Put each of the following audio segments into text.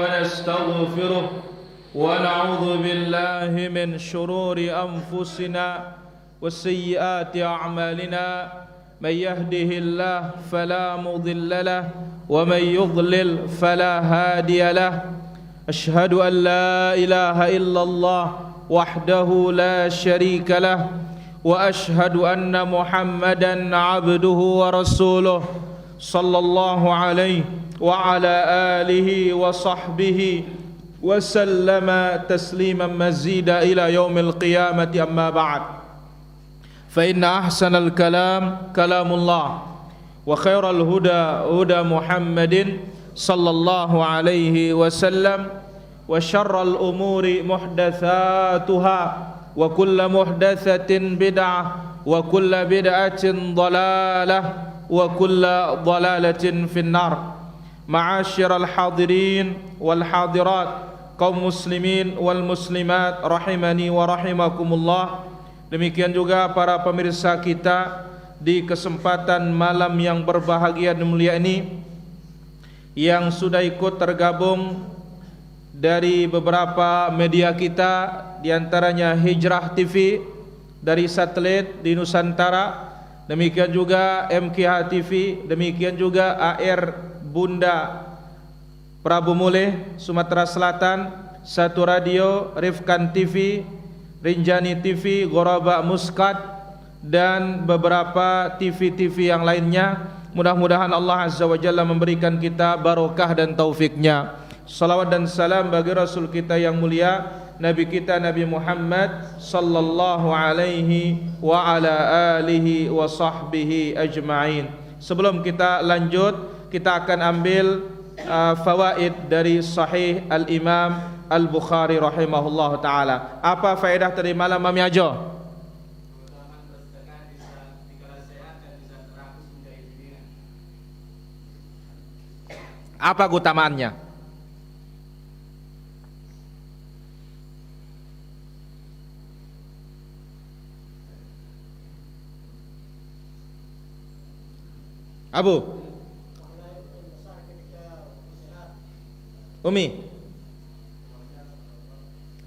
ونستغفره ونعوذ بالله من شرور أنفسنا وسيئات أعمالنا من يهده الله فلا مضل له ومن يضلل فلا هادي له أشهد أن لا إله إلا الله وحده لا شريك له وأشهد أن محمدا عبده ورسوله صلى الله عليه وعلى آله وصحبه وسلم تسليما مزيدا إلى يوم القيامة أما بعد فإن أحسن الكلام كلام الله وخير الهدى هدى محمد صلى الله عليه وسلم وشر الأمور محدثاتها وكل محدثة بدعة وكل بدعة ضلالة وكل ضلالة في النار. معاشر الحاضرين والحاضرات kaum muslimin wal muslimat rahimani wa rahimakumullah. Demikian juga para pemirsa kita di kesempatan malam yang berbahagia dan mulia ini yang sudah ikut tergabung dari beberapa media kita, diantaranya Hijrah TV dari satelit di Nusantara, demikian juga MKH TV, demikian juga AR Bunda Prabu Muleh Sumatera Selatan, Satu Radio, Rifkan TV, Rinjani TV, Goraba Muskat, dan beberapa TV-TV yang lainnya. Mudah-mudahan Allah Azza wa Jalla memberikan kita barokah dan taufiknya. Salawat dan salam bagi Rasul kita yang mulia, Nabi kita Nabi Muhammad sallallahu alaihi wa ala alihi wa sahbihi ajma'in. Sebelum kita lanjut, kita akan ambil fawaid dari Sahih Al-Imam Al-Bukhari rahimahullah ta'ala. Apa faedah tadi malam Mami Ajo? Apa keutamaannya? Abu Umi,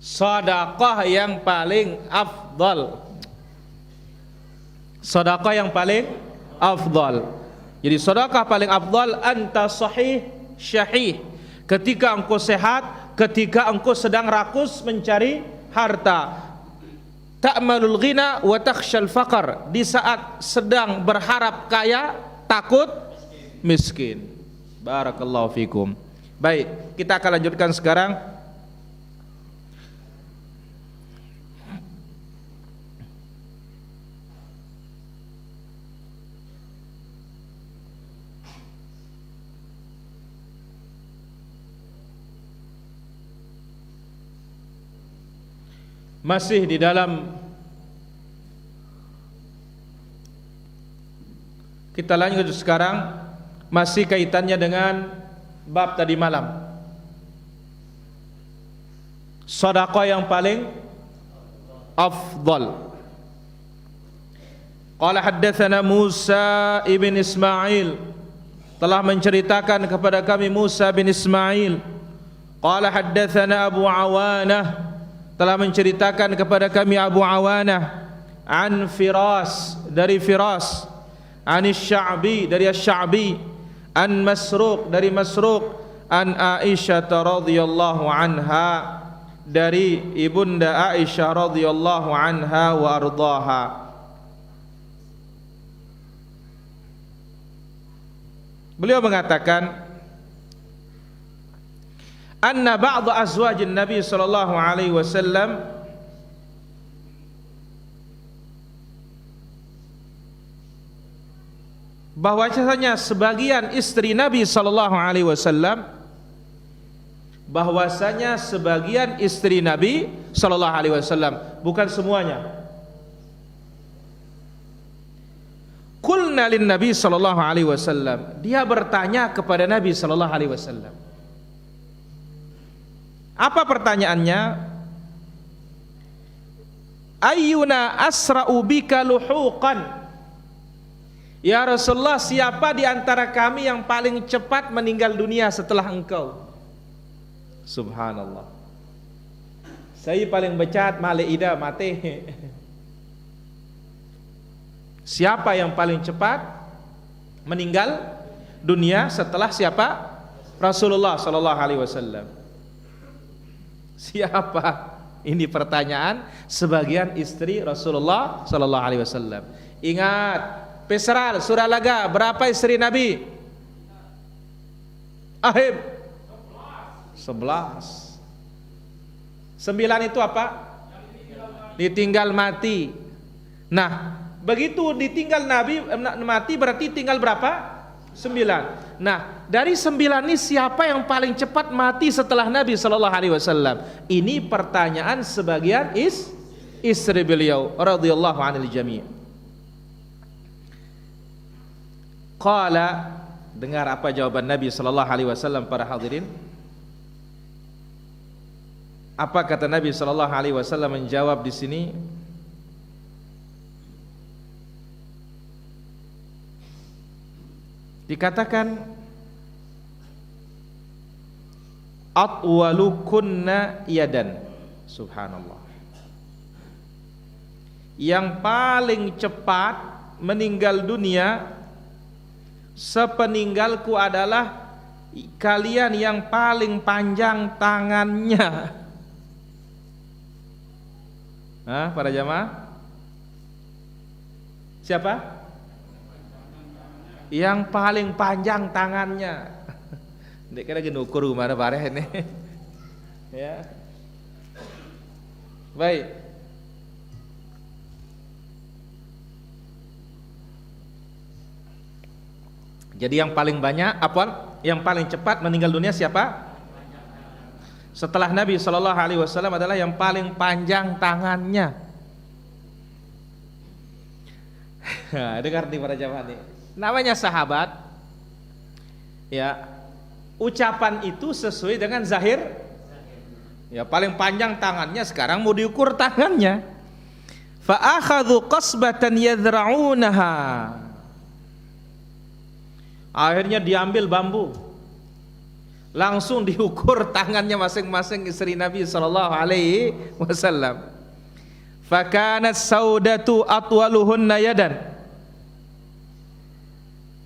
sedekah yang paling afdal. Sedekah yang paling afdal. Jadi sedekah paling afdal anta sahih syahih. Ketika engkau sehat, ketika engkau sedang rakus mencari harta. Ta'malul ghina wa takhshal faqr. Di saat sedang berharap kaya, takut miskin. Barakallahu fikum. Baik, kita akan lanjutkan sekarang. Masih di dalam, kita lanjut sekarang, masih kaitannya dengan bab tadi malam. Sedekah yang paling afdal. Qala haddatsana Musa ibn Ismail, telah menceritakan kepada kami Musa bin Ismail. Qala haddatsana Abu Awanah, telah menceritakan kepada kami Abu Awanah, an Firas, dari Firas, an Sya'bi, dari Sya'bi, an Masruq, dari Masruq, an Aisyah radhiyallahu anha, dari ibunda Aisyah radhiyallahu anha wa ardhaha. Beliau mengatakan, anna ba'd azwajin Nabi sallallahu alaihi wasallam bahwasanya sebagian istri Nabi sallallahu alaihi wasallam, bahwasanya sebagian istri Nabi sallallahu alaihi wasallam, bukan semuanya. Qulna lin Nabi sallallahu alaihi wasallam, dia bertanya kepada Nabi sallallahu alaihi wasallam. Apa pertanyaannya? Ayyuna asra'u bika luhuqan, ya Rasulullah, siapa di antara kami yang paling cepat meninggal dunia setelah engkau? Subhanallah. Saya paling becat male ida mate. Siapa yang paling cepat meninggal dunia setelah siapa? Rasulullah sallallahu alaihi wasallam. Siapa? Ini pertanyaan sebagian istri Rasulullah sallallahu alaihi wasallam. Ingat, Pesral surah Laga, berapa istri Nabi? Ahib 11. 9 itu apa? Ditinggal mati. Nah, begitu ditinggal Nabi mati berarti tinggal berapa? 9. Nah, dari 9 ini siapa yang paling cepat mati setelah Nabi sallallahu alaihi wasallam? Ini pertanyaan sebagian istri beliau radhiyallahu anil jami'. Qala, dengar apa jawaban Nabi sallallahu alaihi wasallam para hadirin? Apa kata Nabi sallallahu alaihi wasallam menjawab di sini? Dikatakan atwalukunna yadan. Subhanallah. Yang paling cepat meninggal dunia sepeninggalku adalah kalian yang paling panjang tangannya. Hah, para jamaah? Siapa? Yang paling panjang tangannya. Dek kira gini ukur mana bareh ini. Ya. Baik. Jadi yang paling banyak apa? Yang paling cepat meninggal dunia siapa? Setelah Nabi sallallahu alaihi wasallam adalah yang paling panjang tangannya. Dengar nih para jamaah nih. Namanya sahabat. Ya. Ucapan itu sesuai dengan zahir. Ya, paling panjang tangannya, sekarang mau diukur tangannya. Fa akhadhu qasbatan yadra'unaha. Akhirnya diambil bambu, langsung diukur tangannya masing-masing istri Nabi sallallahu alaihi wasallam. Fakanat saudatu atwaluhunna yadan.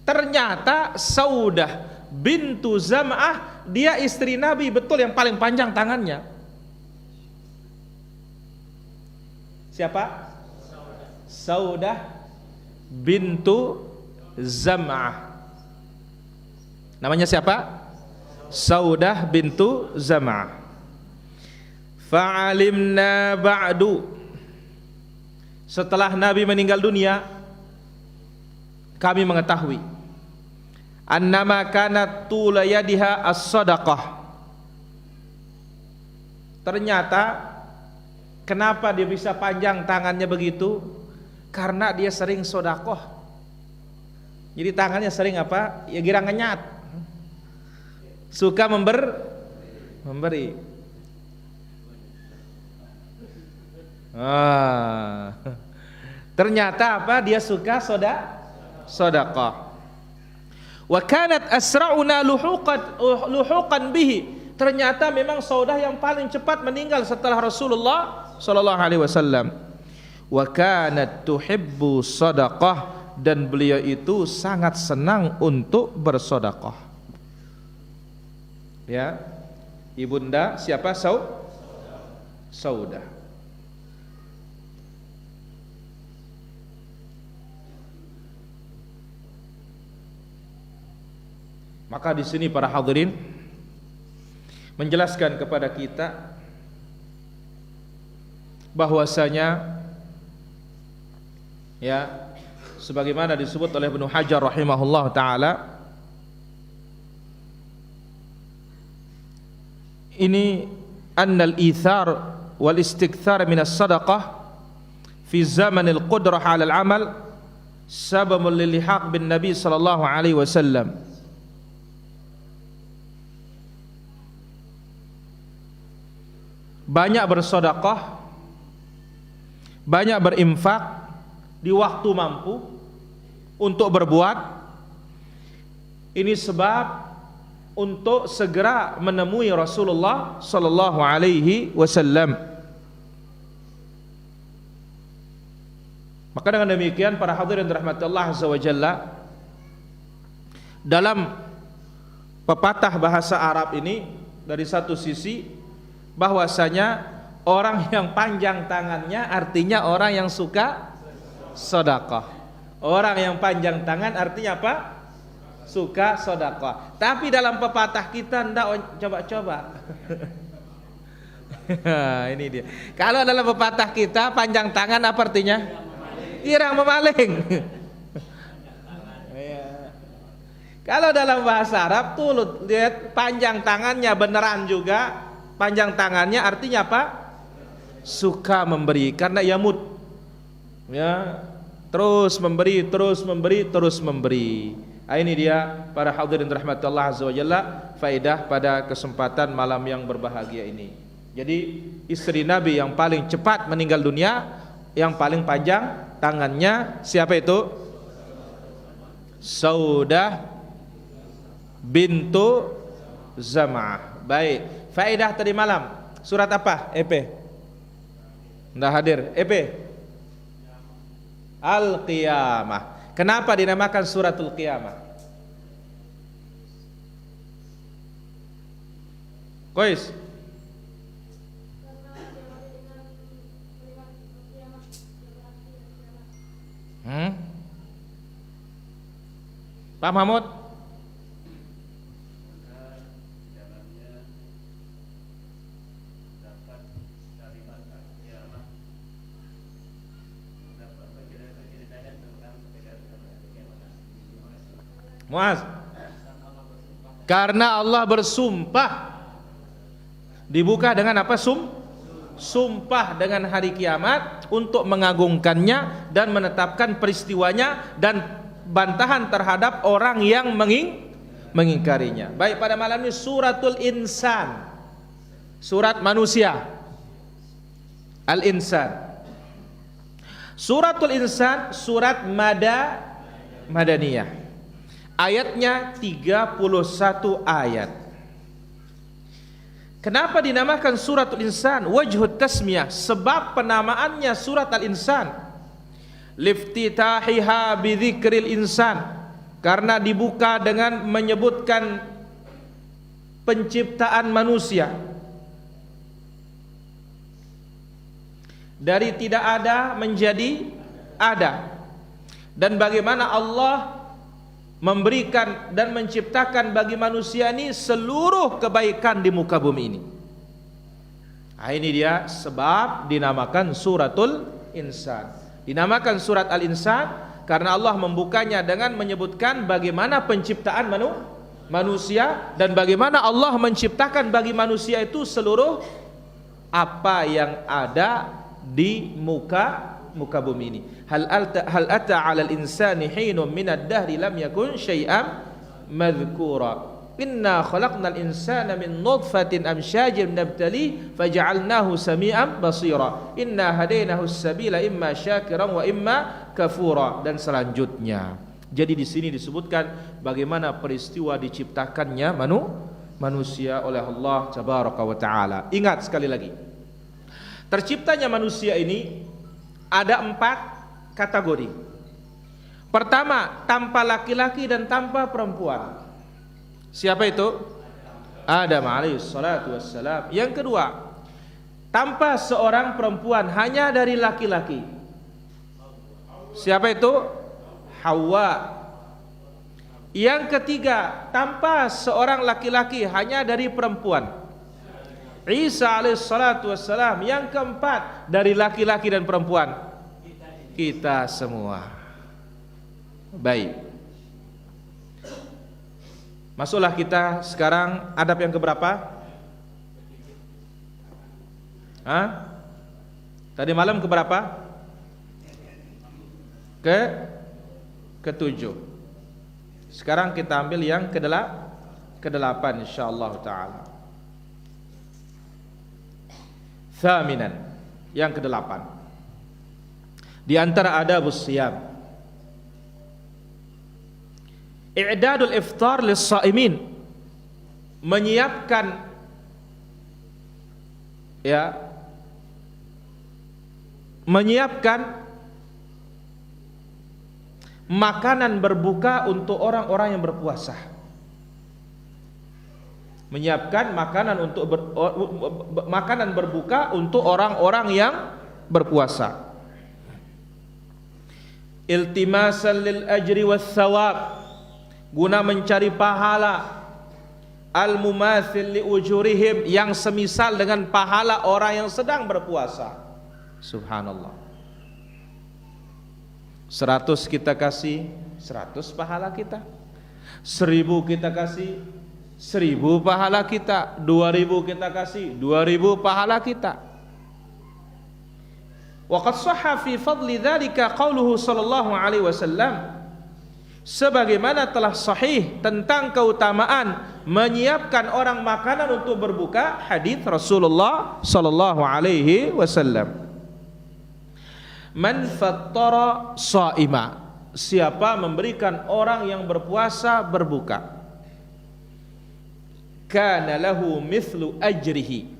Ternyata Saudah bintu Zam'ah, dia istri Nabi betul yang paling panjang tangannya. Siapa? Saudah bintu Zam'ah. Namanya siapa? Saudah bintu Zam'ah. Fa'alimna ba'du. Setelah Nabi meninggal dunia, kami mengetahui annama kanat tula yadiha as-sadaqah. Ternyata kenapa dia bisa panjang tangannya begitu? Karena dia sering sedekah. Jadi tangannya sering apa? Ya girang ngenyat. Suka memberi. Ternyata apa? Dia suka sedekah. Wa kanat asra'una luhuqan bihi. Ternyata memang Saudah yang paling cepat meninggal setelah Rasulullah sallallahu alaihi wasallam. Wa kanat tuhibbu sadaqah, dan beliau itu sangat senang untuk bersedekah. Ya. Ibunda siapa? Saudah. Maka di sini para hadirin menjelaskan kepada kita bahwasanya ya, sebagaimana disebut oleh Ibnu Hajar rahimahullah taala, ini annal ithar wal istikthar min as-sadaqah fi zaman al-qudrah 'ala al-'amal sababun lil lihaq bin Nabi sallallahu alaihi wasallam. Banyak bersedekah, banyak berinfak di waktu mampu untuk berbuat, ini sebab untuk segera menemui Rasulullah sallallahu alaihi wasallam. Maka dengan demikian para hadirin rahmati Allah azza wa jalla, dalam pepatah bahasa Arab ini dari satu sisi bahwasanya orang yang panjang tangannya artinya orang yang suka sedekah. Orang yang panjang tangan artinya apa? Suka sedekah. Tapi dalam pepatah kita ndak coba-coba. Ini dia. Kalau dalam pepatah kita panjang tangan apa artinya? Irang memaling. Kalau dalam bahasa Arab tuh lihat panjang tangannya beneran juga. Panjang tangannya artinya apa? Suka memberi, karena yamut. Ya, terus memberi, terus memberi, terus memberi. Ini dia para hadirin rahmatullah azza wa jalla, faedah pada kesempatan malam yang berbahagia ini. Jadi istri Nabi yang paling cepat meninggal dunia, yang paling panjang tangannya siapa itu? Saudah bintu Zam'ah. Baik. Faedah tadi malam surat apa? EP. Nggak hadir. EP. Al-Qiyamah. Kenapa dinamakan suratul Qiyamah? Kois. Pak Mahmud. Muaz. Karena Allah bersumpah. Dibuka dengan apa? Sumpah dengan hari kiamat untuk mengagungkannya dan menetapkan peristiwanya dan bantahan terhadap orang yang mengingkarinya. Baik, pada malam ini suratul insan. Surat manusia. Al-Insan. Suratul Insan surat Madaniyah. Ayatnya 31 ayat. Kenapa dinamakan suratul Insan? Wajhut tasmiyah, sebab penamaannya surat Al-Insan. Liftitahiha bidzikril insan, karena dibuka dengan menyebutkan penciptaan manusia. Dari tidak ada menjadi ada. Dan bagaimana Allah memberikan dan menciptakan bagi manusia ini seluruh kebaikan di muka bumi ini. Ini dia sebab dinamakan suratul Insan. Dinamakan surat Al-Insan karena Allah membukanya dengan menyebutkan bagaimana penciptaan manusia dan bagaimana Allah menciptakan bagi manusia itu seluruh apa yang ada di muka bumi ini. Hal ata 'alal insani hinun minad dahri lam yakun syai'an madhkura. Inna khalaqnal insana min nutfatin amsyajin nabtali faja'alnahu sami'an basira. Inna hadainahu as-sabila imma syakiran wa imma kafura, dan selanjutnya. Jadi di sini disebutkan bagaimana peristiwa diciptakannya manusia oleh Allah tabaraka wa taala. Ingat sekali lagi, terciptanya manusia ini ada 4 kategori. Pertama, tanpa laki-laki dan tanpa perempuan. Siapa itu? Adam alaihi salatu wassalam. Yang kedua, tanpa seorang perempuan, hanya dari laki-laki. Siapa itu? Hawa. Yang ketiga, tanpa seorang laki-laki, hanya dari perempuan. Isa alaihi salatu wassalam. Yang keempat, dari laki-laki dan perempuan. Kita semua. Baik. Masuklah kita sekarang adab yang keberapa? Tadi malam keberapa? Ke-7. Sekarang kita ambil yang ke-8 insyaallah taala. Thaminan, yang ke-8. Di antara adabus siyam, i'dadul iftar lis-shaimin, menyiapkan makanan berbuka untuk orang-orang yang berpuasa. Menyiapkan makanan berbuka untuk orang-orang yang berpuasa. Iltimasan lil ajri was thawab, guna mencari pahala, al-mumathil li ujurihim, yang semisal dengan pahala orang yang sedang berpuasa. Subhanallah. 100 kita kasih 100 pahala kita, 1000 kita kasih 1000 pahala kita, 2000 kita kasih 2000 pahala kita. Wa qad shahha fi fadli dzalika qauluhu sallallahu alaihi wasallam, sebagaimana telah sahih tentang keutamaan menyiapkan orang makanan untuk berbuka, hadis Rasulullah sallallahu alaihi wasallam. Man fattara shaima, siapa memberikan orang yang berpuasa berbuka, kana lahu mithlu ajrihi,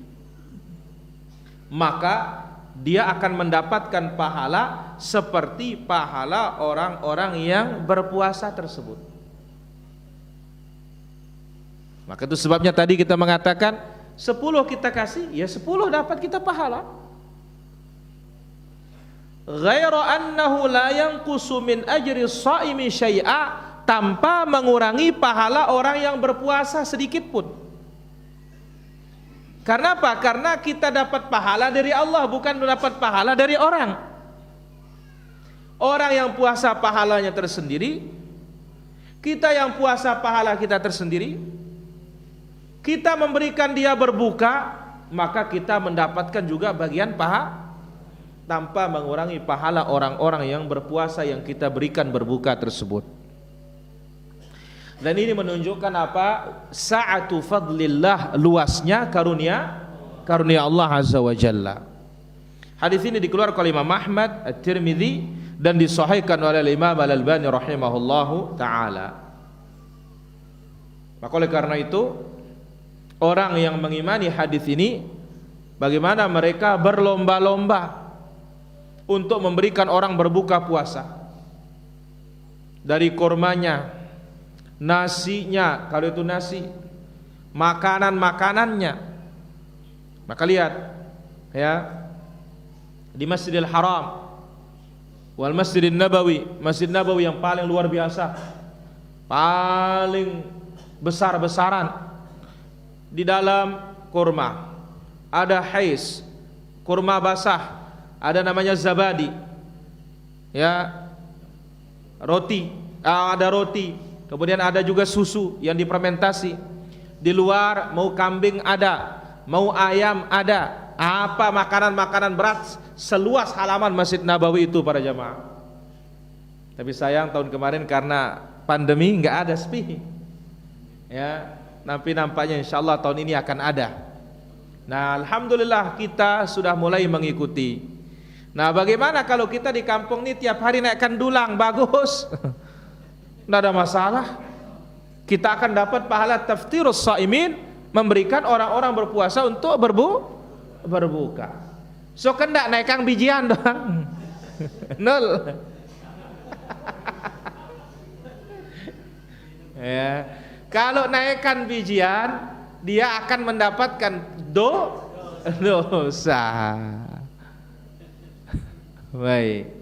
maka dia akan mendapatkan pahala seperti pahala orang-orang yang berpuasa tersebut. Maka itu sebabnya tadi kita mengatakan 10 kita kasih, ya 10 dapat kita pahala. Ghaira annahu la yanqusu min ajri shaimi syai'a, tanpa mengurangi pahala orang yang berpuasa sedikit pun. Karena apa? Karena kita dapat pahala dari Allah, bukan dapat pahala dari orang. Orang yang puasa pahalanya tersendiri, kita yang puasa pahala kita tersendiri. Kita memberikan dia berbuka, maka kita mendapatkan juga bagian pahala tanpa mengurangi pahala orang-orang yang berpuasa yang kita berikan berbuka tersebut. Dan ini menunjukkan apa? Sa'atu fadlillah, luasnya karunia Allah Azza wa Jalla. Hadis ini dikeluarkan oleh Imam Ahmad, At-Tirmidzi, dan disahihkan oleh Imam Al-Albani rahimahullahu taala. Maka oleh karena itu, orang yang mengimani hadis ini, bagaimana mereka berlomba-lomba untuk memberikan orang berbuka puasa, dari kurmanya, nasinya, kalau itu nasi, makanannya. Maka lihat ya, di Masjidil Haram wal Masjidin Nabawi, Masjid Nabawi yang paling luar biasa, paling besar-besaran, di dalam kurma ada hais, kurma basah, ada namanya zabadi, ya, roti, ada roti. Kemudian ada juga susu yang difermentasi. Di luar mau kambing ada, mau ayam ada, apa makanan-makanan berat seluas halaman Masjid Nabawi itu para jamaah. Tapi sayang tahun kemarin karena pandemi nggak ada sepi. Ya, tapi nampaknya insyaallah tahun ini akan ada. Nah, alhamdulillah kita sudah mulai mengikuti. Nah, bagaimana kalau kita di kampung ini tiap hari naikkan dulang, bagus. Tidak ada masalah. Kita akan dapat pahala taftirus shaimin, memberikan orang-orang berpuasa untuk berbuka. So kan tidak naikkan bijian doang. Nol. Ya. Kalau naikkan bijian, dia akan mendapatkan dosa. Baik.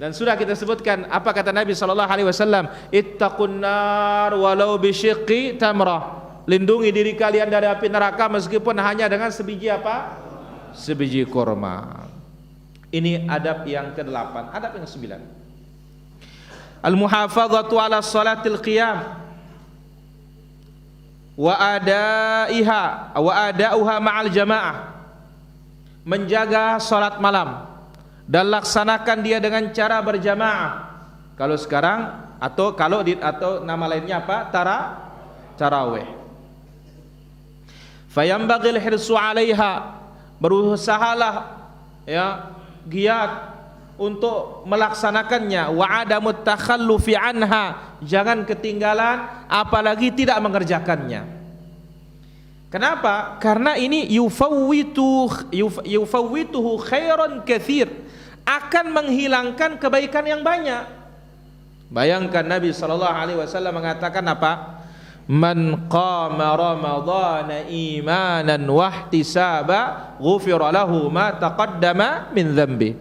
Dan sudah kita sebutkan apa kata Nabi SAW, ittaqun nar walau bisyiqqi tamrah, lindungi diri kalian dari api neraka meskipun hanya dengan sebiji apa? Sebiji kurma. Ini adab yang ke-8. Adab yang ke-9, al-muhafadzatu ala salatil qiyam wa ada'uha ma'al jamaah, menjaga salat malam dan laksanakan dia dengan cara berjamaah. Kalau sekarang atau nama lainnya apa? Tarawih. Fayambagil hirsu 'alaiha, berusahalah ya giat untuk melaksanakannya. Wa adamut takhallufi anha, jangan ketinggalan apalagi tidak mengerjakannya. Kenapa? Karena ini yufawwituhu khairan katsir, akan menghilangkan kebaikan yang banyak. Bayangkan Nabi sallallahu alaihi wasallam mengatakan apa? Man qama ramadhana imanan wahtisaba ghufira lahu ma taqaddama min dhanbi.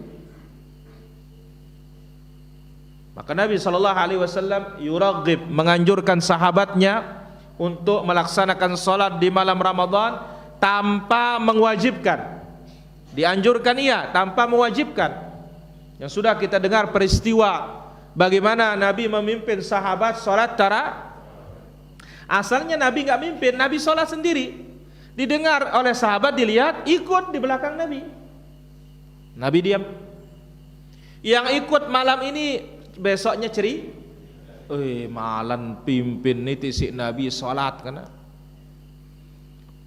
Maka Nabi sallallahu alaihi wasallam yuraghib, menganjurkan sahabatnya untuk melaksanakan salat di malam Ramadan tanpa mewajibkan. Dianjurkan iya, tanpa mewajibkan. Yang sudah kita dengar peristiwa bagaimana Nabi memimpin sahabat salat tarawih. Asalnya Nabi enggak mimpin, Nabi salat sendiri. Didengar oleh sahabat, dilihat, ikut di belakang Nabi. Nabi diam. Yang ikut malam ini besoknya malam pimpin niti si Nabi salat kana.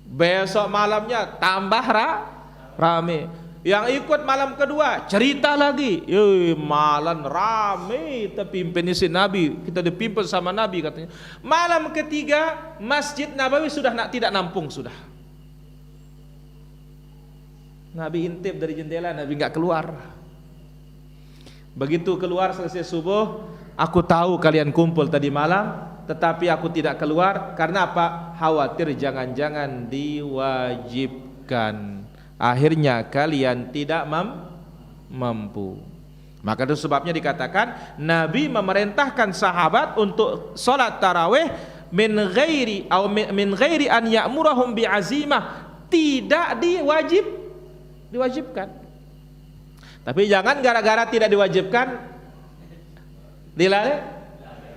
Besok malamnya tambah rame. Yang ikut malam kedua cerita lagi, malam rame terpimpin si Nabi, kita dipimpin sama Nabi katanya. Malam ketiga Masjid Nabawi sudah tidak nampung sudah. Nabi intip dari jendela, Nabi enggak keluar. Begitu keluar selesai subuh, aku tahu kalian kumpul tadi malam, tetapi aku tidak keluar karena apa? Khawatir jangan-jangan diwajibkan. Akhirnya kalian tidak mampu. Maka itu sebabnya dikatakan Nabi memerintahkan sahabat untuk salat tarawih min ghairi an ya'murahum bi'azimah, tidak diwajibkan. Tapi jangan gara-gara tidak diwajibkan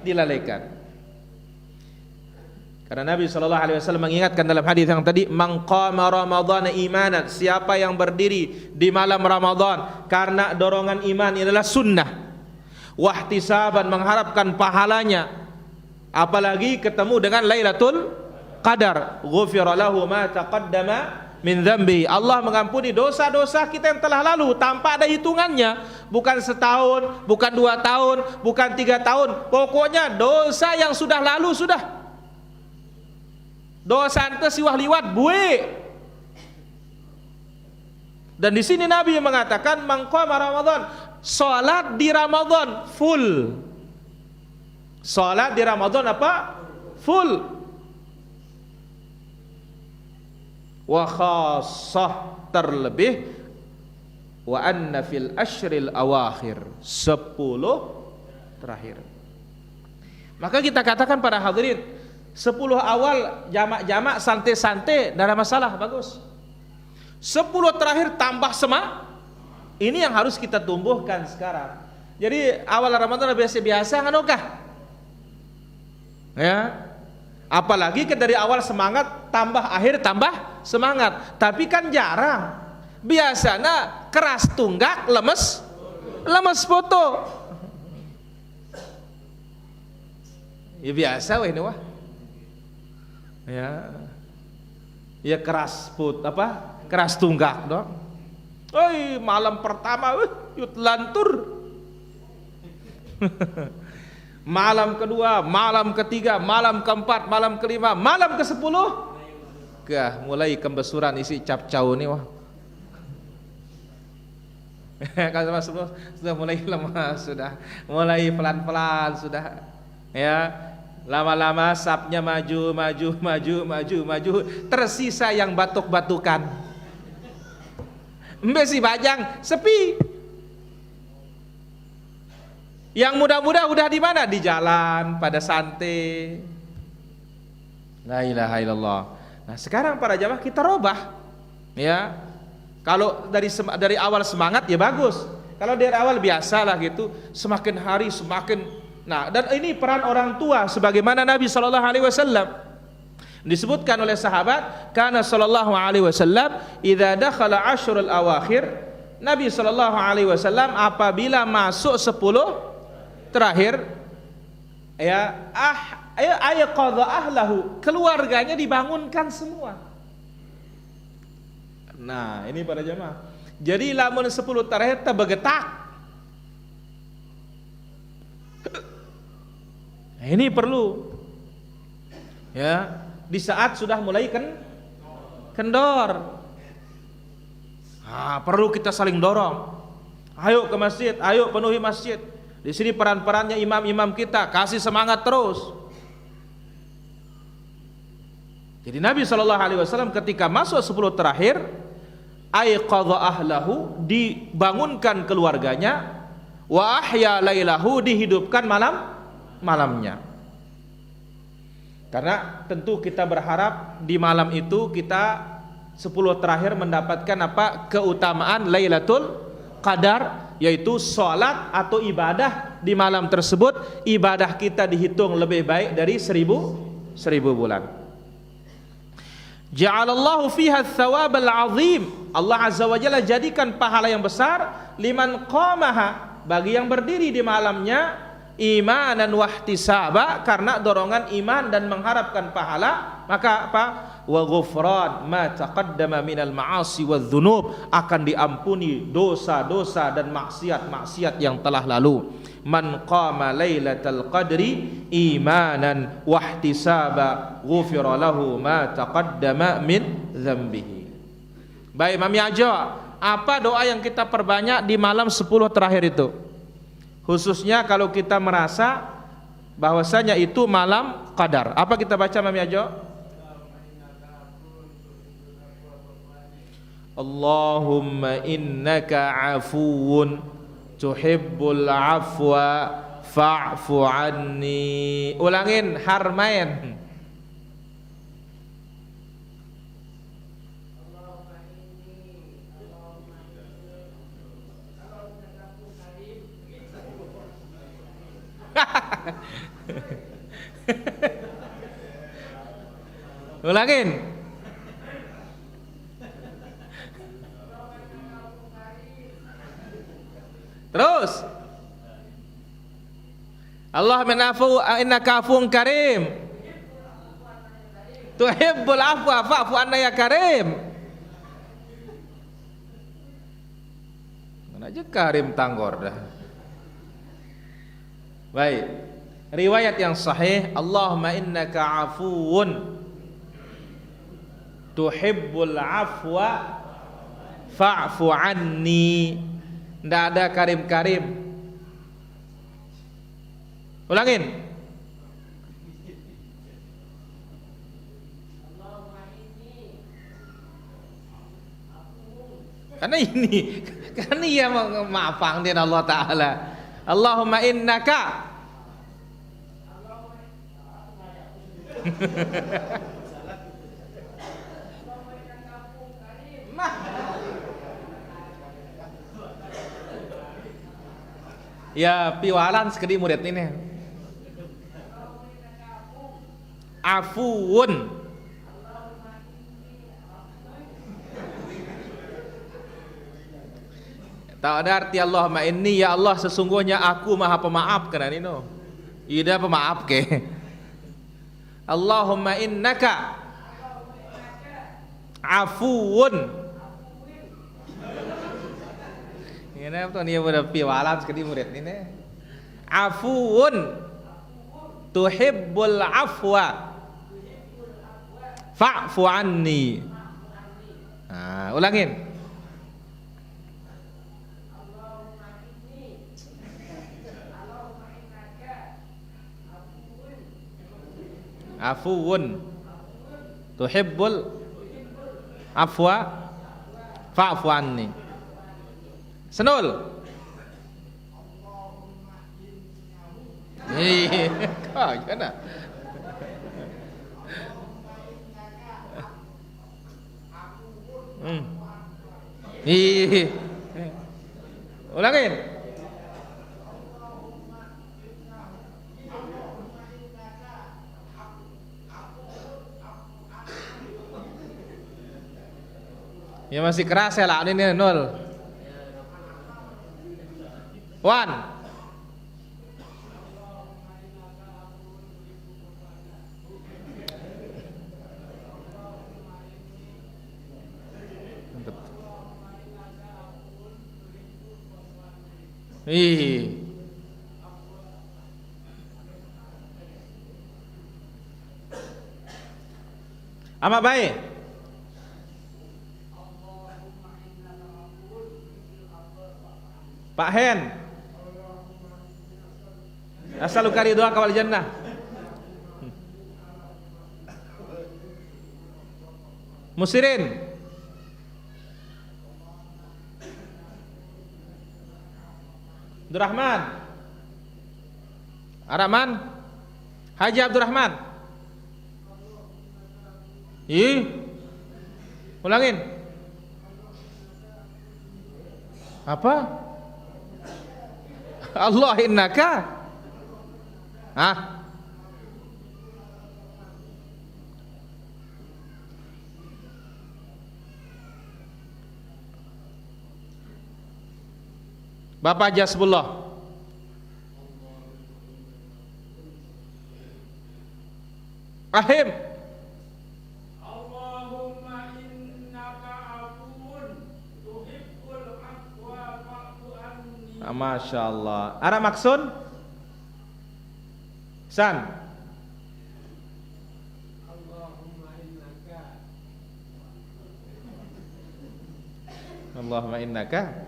dilalaikan. Karena Nabi SAW mengingatkan dalam hadis yang tadi, man qama ramadhana imanan, siapa yang berdiri di malam Ramadan karena dorongan iman, ini adalah sunnah, wahtisaban, mengharapkan pahalanya, apalagi ketemu dengan Lailatul Qadar, ghufira lahu ma taqaddama min dzambi, Allah mengampuni dosa-dosa kita yang telah lalu tanpa ada hitungannya, bukan setahun, bukan 2 tahun, bukan 3 tahun, pokoknya dosa yang sudah lalu sudah. Dosa ante siwah liwat buih. Dan di sini Nabi mengatakan man qama Ramadan, salat di Ramadan full. Salat di Ramadan apa? Full. Wa khassah, terlebih wa anna fil ashril awakhir, 10 terakhir. Maka kita katakan para hadirin, 10 awal jamak-jamak santai-santai, tidak ada masalah, bagus. 10 terakhir tambah semangat. Ini yang harus kita tumbuhkan sekarang. Jadi awal Ramadan biasa-biasa kan oke? Ya. Apalagi dari awal semangat tambah akhir tambah semangat. Tapi kan jarang. Biasanya keras tunggak, lemes foto. Ya biasa weh ini wah. Ya keras keras tunggak dong. Malam pertama yut lantur. Malam kedua, malam ketiga, malam keempat, malam kelima, malam ke-10 mulai kembesuran isi capcau nih wah. Kalau sudah mulai lemas, sudah mulai pelan-pelan sudah. Ya. Lama-lama sapnya maju, tersisa yang batuk-batukan. Mbesi bajang sepi. Yang muda-muda udah di mana? Di jalan, pada santai. La ilaha illallah. Nah, sekarang para jamaah kita robah. Ya. Kalau dari awal semangat ya bagus. Kalau dari awal biasalah gitu, semakin hari semakin. Nah, dan ini peran orang tua sebagaimana Nabi sallallahu alaihi wasallam disebutkan oleh sahabat, kana sallallahu alaihi wasallam idza dakhala asyrul awakhir, Nabi sallallahu alaihi wasallam apabila masuk 10 terakhir ayaqadha ahlahu, keluarganya dibangunkan semua. Nah, ini para jemaah. Jadi lamun 10 terakhir terbegetak. Nah, ini perlu ya, di saat sudah mulai kendor. Perlu kita saling dorong. Ayo ke masjid, ayo penuhi masjid. Di sini peran-perannya imam-imam kita, kasih semangat terus. Jadi Nabi SAW ketika masuk 10 terakhir, aiqadha ahlahu, dibangunkan keluarganya, wa ahya lailahu, dihidupkan malamnya. Karena tentu kita berharap di malam itu kita 10 terakhir mendapatkan apa? Keutamaan Lailatul Qadar, yaitu sholat atau ibadah di malam tersebut. Ibadah kita dihitung lebih baik dari 1000 bulan. Ja'alallahu fiha thawab al-azim. Allah Azza wa Jalla jadikan pahala yang besar liman qamaha, bagi yang berdiri di malamnya, imanan wahtisaba, karena dorongan iman dan mengharapkan pahala. Maka apa? Wa ghufran ma taqaddama minal ma'asi wadh-dhunub, akan diampuni dosa-dosa dan maksiat-maksiat yang telah lalu. Man qama lailatal qadri imanan wahtisaba ghufira lahu ma taqaddama min dzambihi. Baik, Mami Ajo, apa doa yang kita perbanyak di malam 10 terakhir itu? Khususnya kalau kita merasa bahwasanya itu malam qadar. Apa kita baca, Mami Ajo? Allahumma innaka afuwun tuhibbul afwa fa'fu anni. Ulangin, Harmain. Ulangin. Terus, Allahumma innaka afuwun karim tuhibbul afwa fa'fu anna ya karim. Mana aja karim tanggor dah. Baik, riwayat yang sahih, Allahumma innaka afuwun tuhibbul afwa fa'fu anni. Tidak ada karim-karim. Ulangin. Karena ia maafang dia Allah Ta'ala. Allahumma innaka ya piwalan sekali murid ini. Afuun. Tak ada arti Allahumma inni, ya Allah sesungguhnya aku maha pemaaf, karena ini no. Ida pemaaf ke. Allahumma innaka afuun. Ini apa nih udah piwalan sekali murid ini. Afuun tuhibbul afwa fa'fu anni. Ulangin. Afuun tuhibbul afwa fa'fu anni. Senul. Kau gimana? Ulangin. Ya masih keras ya lah ini nol. One. Ama baik. Pak Hen. As'aluka ridhaka wal jannah. Musirin. Abdurrahman. Araman. Haji Abdurrahman. Ulangin. Apa? Allah innaka. Bapak Jasbullah. Ahim. Allahumma innaka afuwun tuhibbul afwa fa'fu anni. Masya Allah. Ara maksud? San. Allahumma innaka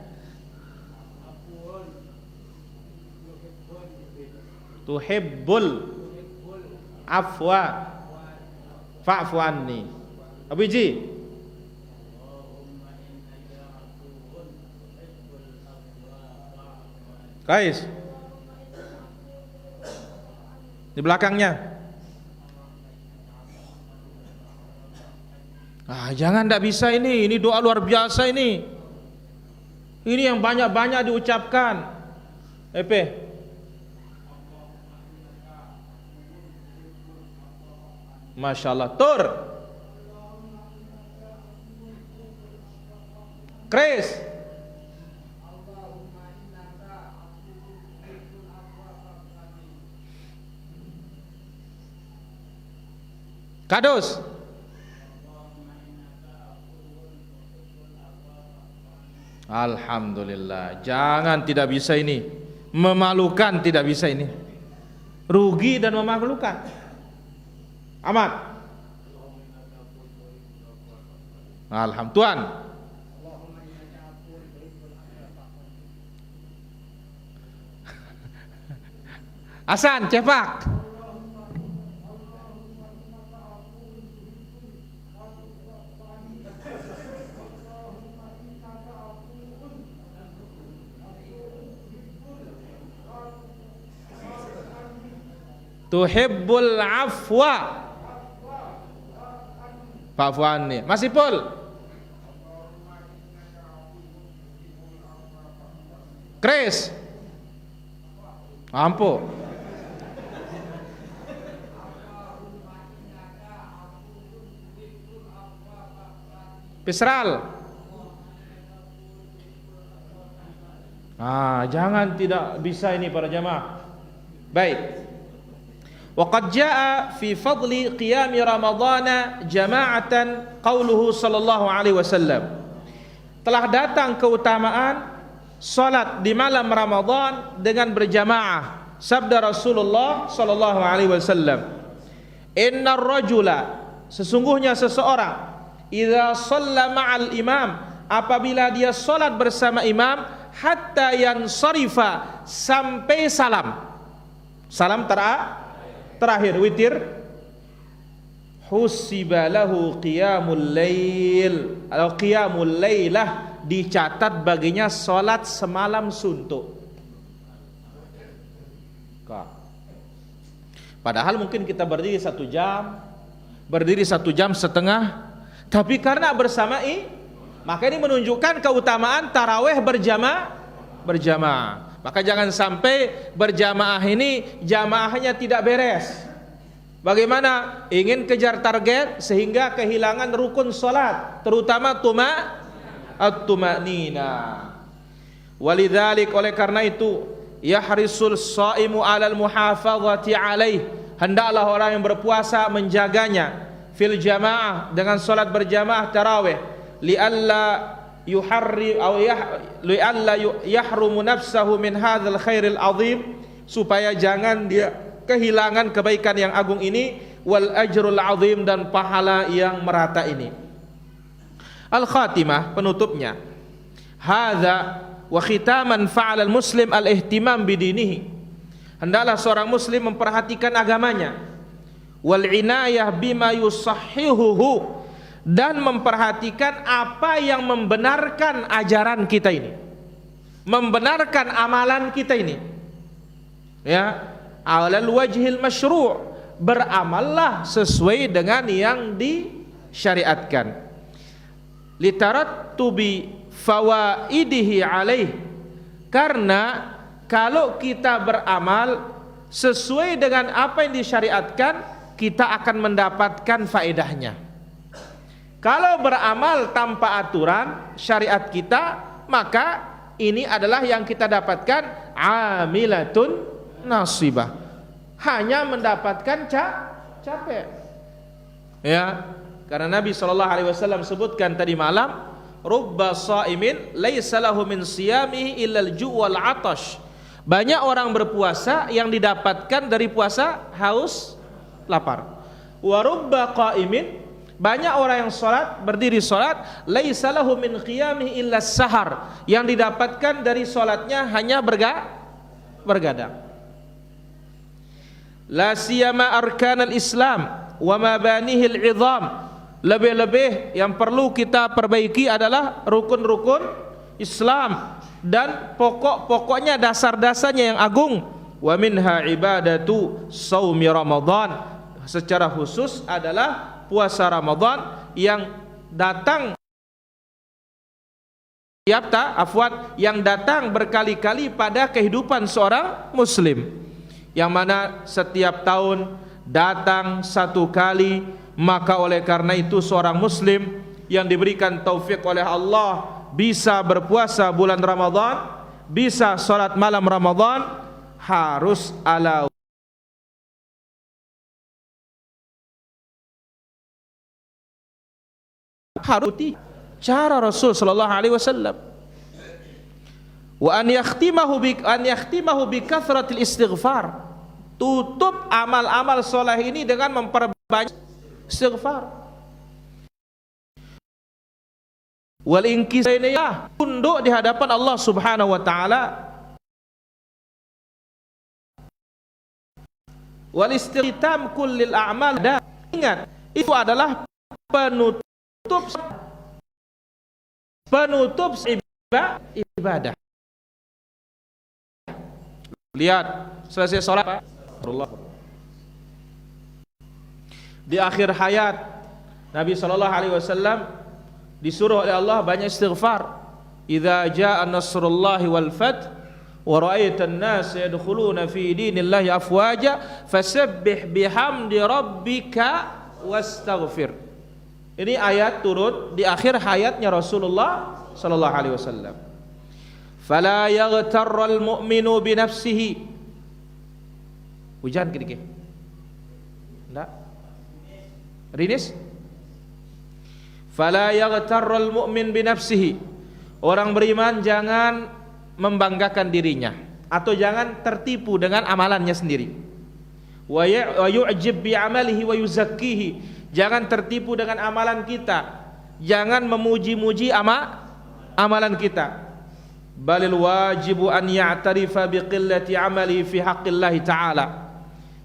tuhibbul afwa fa'fu anni. Abu Ji. Kais. Di belakangnya. Jangan, tidak bisa ini doa luar biasa ini. Ini yang banyak-banyak diucapkan. Masya Allah. Tur. Chris. Kadus. Alhamdulillah. Jangan, tidak bisa ini. Memalukan, tidak bisa ini. Rugi dan memalukan. Aman. Alhamdulillah. Tuan. Hasan, cepak. Tuhibbul afwa fa'fu anni. Masih Pul. Chris. Ampuh. Pisral. Jangan, tidak bisa ini para jamaah. Baik. Waqad jaa fi fadli qiyam Ramadhan jama'atan qauluhu sallallahu alaihi wasallam. Telah datang keutamaan salat di malam Ramadan dengan berjamaah. Sabda Rasulullah sallallahu alaihi wasallam, "Innar rajula," sesungguhnya seseorang, "idza shalla ma'al imam," apabila dia salat bersama imam, hatta yansarifa, sampai salam. Salam terakhir witir, husiba lahu qiyamul lail atau qiyamul lailah, dicatat baginya salat semalam suntuk. Padahal mungkin kita berdiri 1 jam, berdiri 1 jam setengah, tapi karena bersamai, maka ini menunjukkan keutamaan tarawih berjamaah. Maka jangan sampai berjamaah ini jamaahnya tidak beres. Bagaimana? Ingin kejar target sehingga kehilangan rukun salat, terutama at-tuma'nina. Walidzalik, oleh karena itu, yahrisul shaimu alal muhafazati alaih, hendaklah orang yang berpuasa menjaganya, fil jamaah, dengan salat berjamaah tarawih, li'alla yahrumu nafsahu min hadzal khairil azim, supaya jangan dia kehilangan kebaikan yang agung ini, wal ajrul azim, dan pahala yang merata ini. Al khatimah, penutupnya, hadza wa khitaman fa'alal muslim al-ihtimam bidinihi. Hendaklah seorang muslim memperhatikan agamanya, wal inayah bima yusahhihuhu, dan memperhatikan apa yang membenarkan ajaran kita ini, membenarkan amalan kita ini, ya, alal wajhil masyru', beramallah sesuai dengan yang disyariatkan, litarattubi fawaidihi alaih, karena kalau kita beramal sesuai dengan apa yang disyariatkan, kita akan mendapatkan faedahnya. Kalau beramal tanpa aturan syariat kita, maka ini adalah yang kita dapatkan amilatun nasibah, hanya mendapatkan capek. Ya, karena Nabi SAW sebutkan tadi malam, rubba shaimin laisa lahu min siyamihi illal ju' wal 'atash. Banyak orang berpuasa yang didapatkan dari puasa haus, lapar. Wa rubba qaimin, banyak orang yang sholat, berdiri sholat, laisa lahu min qiyamihi illa sahar, yang didapatkan dari sholatnya hanya bergadang. La siyama arkanal Islam wa mabanihil 'idham. Lebih-lebih yang perlu kita perbaiki adalah rukun-rukun Islam dan pokok-pokoknya, dasar-dasarnya yang agung. Wa minha ibadatu shaumi Ramadan. Secara khusus adalah puasa Ramadan yang datang yang datang berkali-kali pada kehidupan seorang muslim, yang mana setiap tahun datang satu kali. Maka oleh karena itu seorang muslim yang diberikan taufik oleh Allah bisa berpuasa bulan Ramadan, bisa salat malam Ramadan, harus ala haruti cara Rasul sallallahu alaihi wasallam, wa an yakhtimahu bi kathratil istighfar. Tutup amal-amal soleh ini dengan memperbanyak istighfar. Wal inkisariyah, tunduk di hadapan Allah Subhanahu wa taala. Wal istightam kullil a'mal. Dan ingat, itu adalah penutup ibadah. Lihat, selesai sholat Allah. Di akhir hayat Nabi SAW disuruh oleh Allah banyak istighfar. Idza jaa nasrullahi wal fath wa ra'aitan nas yadkhuluna fi dinillahi afwaja fasabbih bihamdi rabbika wastaghfir. Ini ayat turun di akhir hayatnya Rasulullah sallallahu alaihi wasallam. Fala yaghtarral mu'minu bi nafsihi. Hujan sedikit. Enggak? Rinis? Fala yaghtarral mu'min bi nafsihi. Orang beriman jangan membanggakan dirinya atau jangan tertipu dengan amalannya sendiri. Wa yu'jib bi amalihi wa yuzakkihi. Jangan tertipu dengan amalan kita. Jangan memuji-muji amalan kita. Balil wajibu an ya'tarifa bi qillati amali fi haqqillahi ta'ala.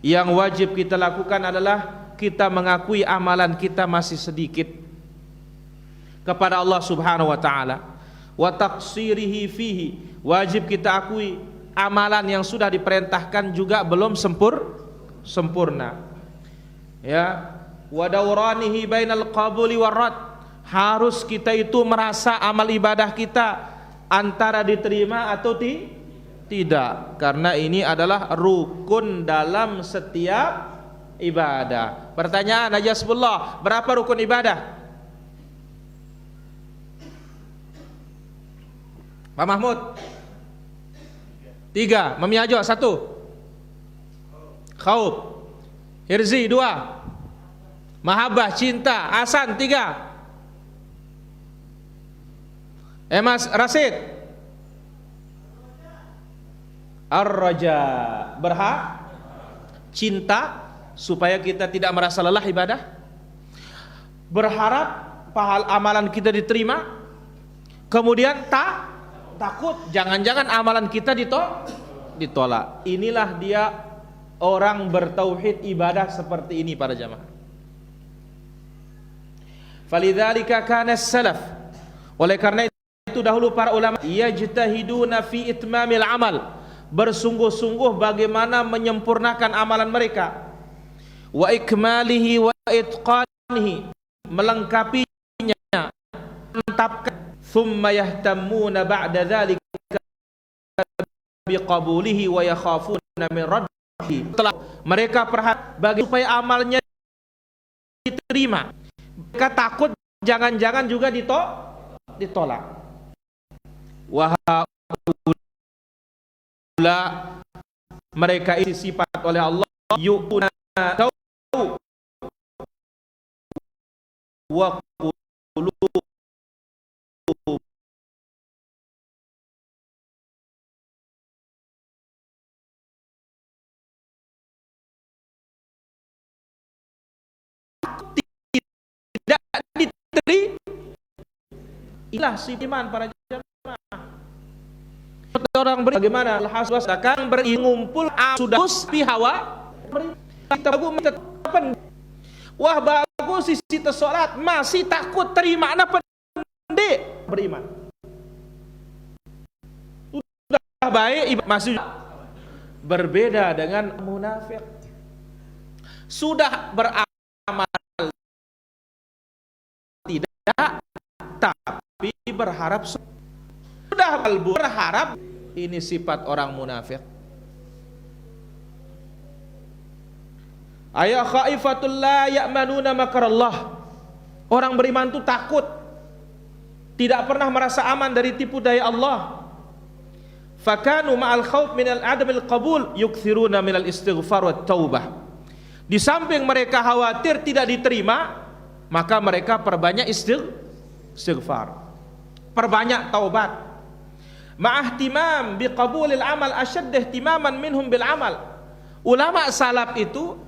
Yang wajib kita lakukan adalah kita mengakui amalan kita masih sedikit kepada Allah Subhanahu wa taala. Wa taqsirihi fihi, wajib kita akui amalan yang sudah diperintahkan juga belum sempurna. Ya, wa dawranihi bainal qabuli warad, harus kita itu merasa amal ibadah kita antara diterima atau tidak, karena ini adalah rukun dalam setiap ibadah. Pertanyaan aja sebelum, berapa rukun ibadah? Pak Mahmud 3, Mami Ajo 1, Khauf, Hirzi 2, Mahabbah cinta, Hasan 3, Mas Rasid Ar-Raja, berhak cinta supaya kita tidak merasa lelah ibadah, berharap pahala amalan kita diterima, kemudian takut jangan-jangan amalan kita ditolak. Inilah dia orang bertauhid ibadah seperti ini para jamaah. Falidzalika kana salaf, oleh karena itu dahulu para ulama yajtahiduna fi itmamil amal, bersungguh-sungguh bagaimana menyempurnakan amalan mereka, wa ikmalihi wa itqanihi, melengkapinya, mantapkan, thumma yahtammuna ba'da dzalika biqabulihi wa yakhafuna min raddihi. Setelah mereka perhatikan bagi supaya amalnya diterima, mereka takut jangan-jangan juga ditolak. Wahula, mereka ini sifat oleh Allah, yu'una wa qulubu tidak diterima. Inilah sifat iman para jemaah. Orang bagaimana al-haswas akan berumpul sudah fi hawa kita tetap. Wah bagus sisi salat masih takut terima apa pendek beriman. Sudah baik masih berbeda dengan munafik. Sudah beramal tidak tapi berharap, sudah berharap. Ini sifat orang munafik. Ayat khaifatul la ya'manuna makarallah. Orang beriman itu takut, tidak pernah merasa aman dari tipu daya Allah. Fakanu ma'al khawf minal adamil qabul yukthiruna minal istighfar wat taubah. Di samping mereka khawatir tidak diterima, maka mereka perbanyak istighfar, perbanyak taubat. Ma'ahtimam biqabulil amal asyadd ihtimaman minhum bil amal. Ulama salaf itu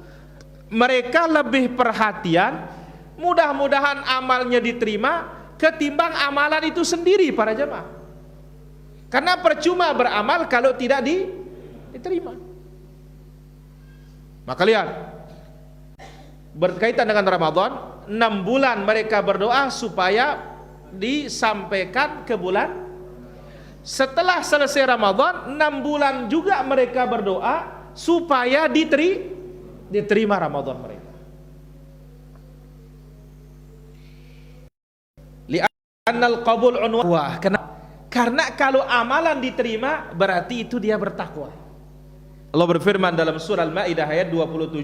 mereka lebih perhatian mudah-mudahan amalnya diterima ketimbang amalan itu sendiri para jemaah. Karena percuma beramal kalau tidak diterima. Maka lihat, berkaitan dengan Ramadan, 6 bulan mereka berdoa supaya disampaikan ke bulan. Setelah selesai Ramadan, 6 bulan juga mereka berdoa supaya diterima Ramadan mereka. Li'annal qabul unwah. Karena kalau amalan diterima berarti itu dia bertakwa. Allah berfirman dalam surah Al-Maidah ayat 27,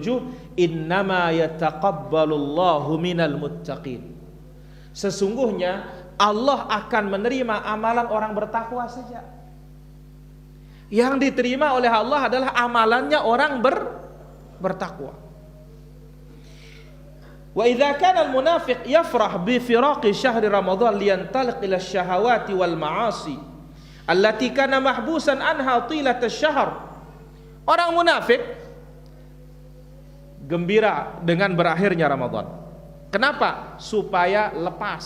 innama yataqabbalullahu minal muttaqin. Sesungguhnya Allah akan menerima amalan orang bertakwa saja. Yang diterima oleh Allah adalah amalannya orang bertakwa. Wa idza kana al-munafiq yafrah bi firaqi syahri Ramadan liyantaliq ila asy-syahawati wal ma'asi allati kana mahbusan anha tilat asy-syahr. Orang munafik gembira dengan berakhirnya Ramadan. Kenapa? Supaya lepas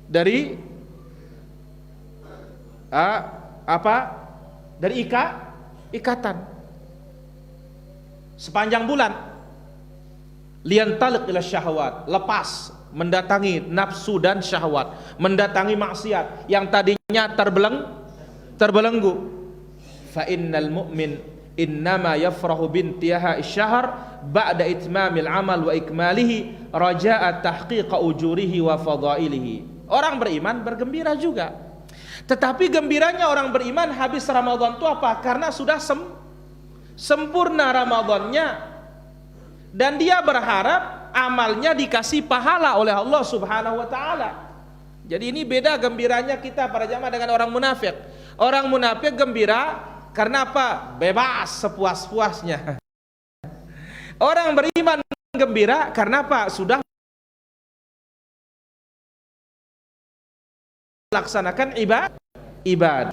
dari dari ikatan sepanjang bulan. Liantaliq ila syahwat, lepas mendatangi nafsu dan syahwat, mendatangi maksiat yang tadinya terbelenggu. Fa innal mu'min innama yafrahu bintiha asy-syahr ba'da itmamil amal wa ikmalihi raja'a tahqiqa ujurihi wa fadailihi. Orang beriman bergembira juga. Tetapi gembiranya orang beriman habis Ramadan itu apa? Karena sudah sempurna Ramadannya, dan dia berharap amalnya dikasih pahala oleh Allah Subhanahu wa taala. Jadi ini beda gembiranya kita para jamaah dengan orang munafik. Orang munafik gembira karena apa? Bebas sepuas-puasnya. Orang beriman gembira karena apa? Sudah laksanakan ibadah.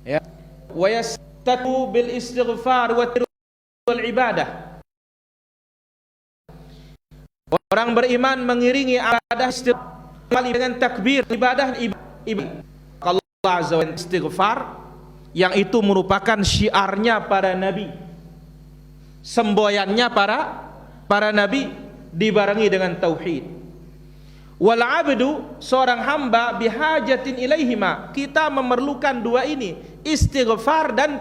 Ya. Wa yastatu bil istighfar wal ibadah. Orang beriman mengiringi ibadah kembali dengan takbir, ibadah. Kalau Allah Azza wa Jalla istighfar, yang itu merupakan syiarnya para nabi, semboyannya para nabi, dibarengi dengan tauhid. Wal abdu, seorang hamba, bihajatin ilaihima, kita memerlukan dua ini, istighfar dan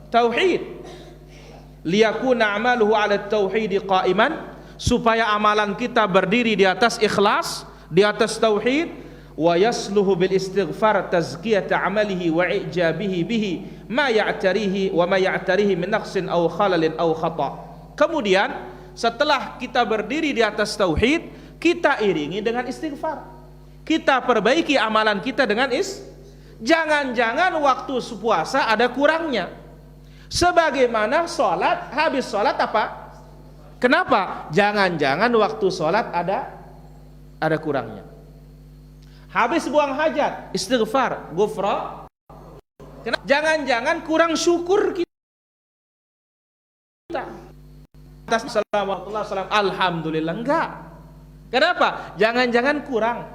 tauhid. Liyakuna amaluhu ala tauhid qa'iman, supaya amalan kita berdiri di atas ikhlas, di atas tauhid. Wa yasluhu bil istighfar tazkiyata amalihi wa ijabihi bihi ma ya'tarihi wa ma ya'tarihi min naqsin aw khalalin aw khata. Kemudian setelah kita berdiri di atas tauhid, kita iringi dengan istighfar. Kita perbaiki amalan kita dengan jangan-jangan waktu puasa ada kurangnya. Sebagaimana sholat, habis sholat apa? Kenapa? Jangan-jangan waktu sholat ada kurangnya. Habis buang hajat, istighfar, ghufra. Jangan-jangan kurang syukur kita. Assalamualaikum, alhamdulillah, enggak. Kenapa? Jangan-jangan kurang.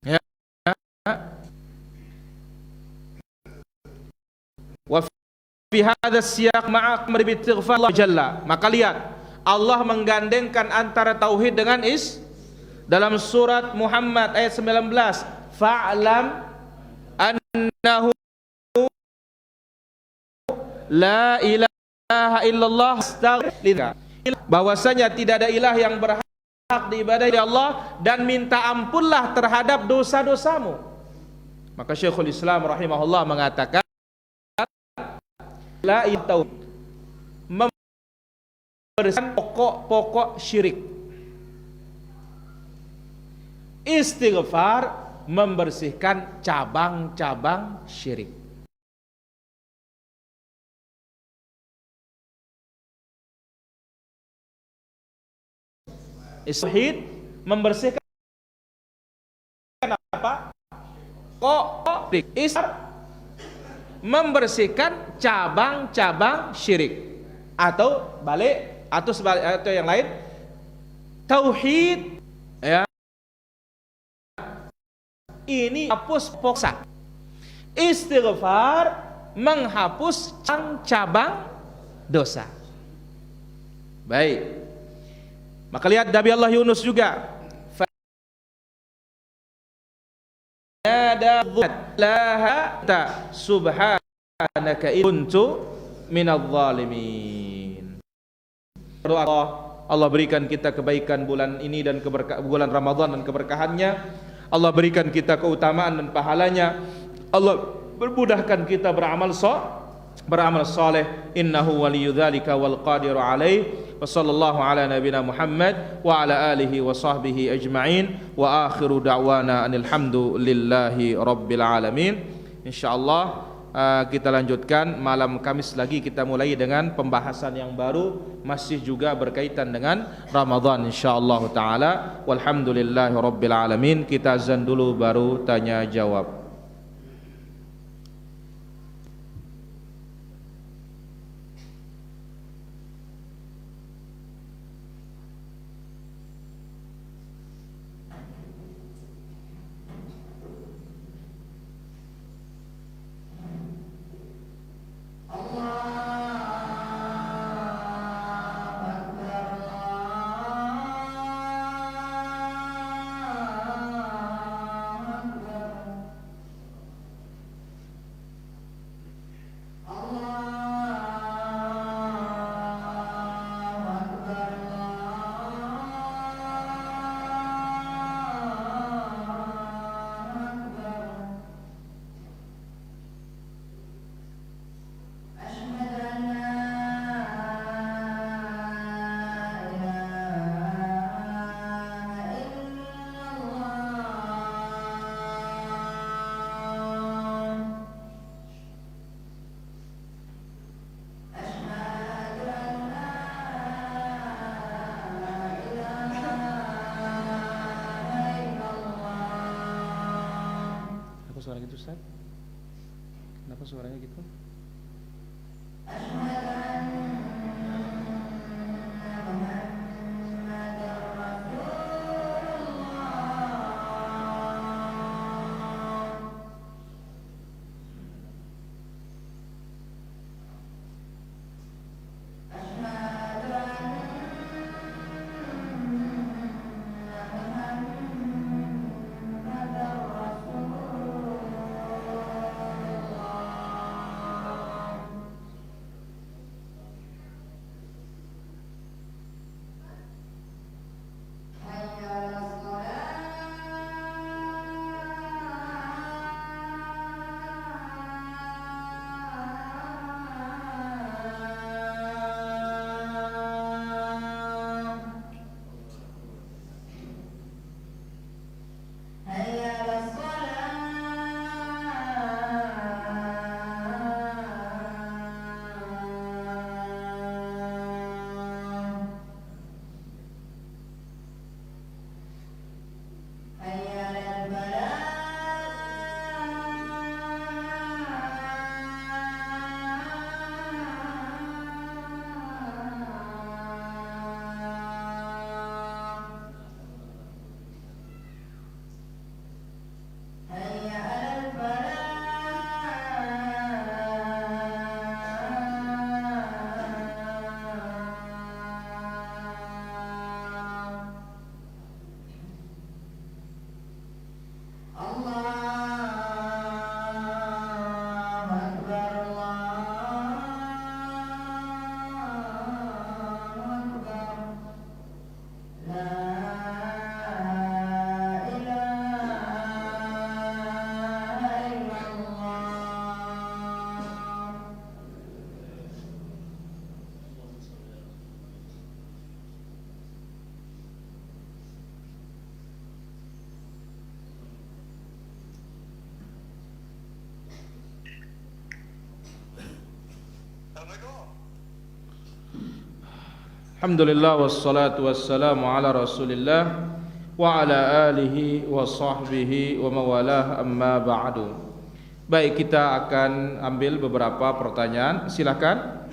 Ya. Wa fi hadha siyaq ma'a amr bi istighfar Allah jalla. Maka lihat, Allah menggandengkan antara tauhid dengan dalam surat Muhammad ayat 19, fa'lam annahu la ilaha illallah, bahwasanya tidak ada ilah yang berhak diibadahi Allah, dan minta ampunlah terhadap dosa-dosamu. Maka Syekhul Islam rahimahullah mengatakan la ilaha, membersihkan pokok-pokok syirik. Istighfar membersihkan cabang-cabang syirik. Tauhid membersihkan apa? Istighfar membersihkan cabang-cabang syirik. Atau balik, atau yang lain, tauhid ya, ini hapus poksa. Istighfar menghapus cabang dosa. Baik. Maka lihat Nabi Allah Yunus juga. Nada laha subhanaka kuntu minadh dhalimin. Allah berikan kita kebaikan bulan ini dan bulan Ramadan dan keberkahannya. Allah berikan kita keutamaan dan pahalanya. Allah bermudahkan kita beramal saleh. Innahu waliyudzalika wal qadiru alaih. Wa sallallahu ala nabiyina Muhammad wa ala alihi wa sahbihi ajma'in. Wa akhiru da'wana alhamdulillahi rabbil alamin. Insyaallah kita lanjutkan malam Kamis lagi, kita mulai dengan pembahasan yang baru, masih juga berkaitan dengan Ramadan insyaallah taala. Walhamdulillahi rabbil alamin. Kita azan dulu baru tanya jawab. Kenapa suaranya gitu, Ustaz? Kenapa suaranya gitu? Alhamdulillah wassalatu wassalamu ala Rasulillah wa ala alihi wa sahbihi wa mawalah, amma ba'du. Baik, kita akan ambil beberapa pertanyaan. Silakan.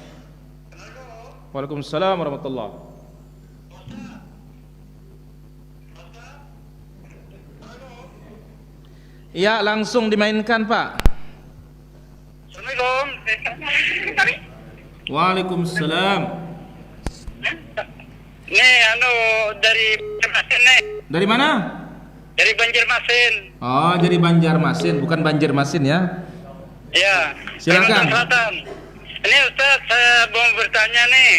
Waalaikumsalam warahmatullahi. Ya, langsung dimainkan, Pak. Assalamualaikum. Waalaikumsalam. Nih, dari Banjarmasin nih. Dari mana? Dari Banjarmasin. Oh, dari Banjarmasin, bukan Banjarmasin ya. Ya. Silakan. Kalimantan Selatan. Ini Ustaz, saya mau bertanya nih,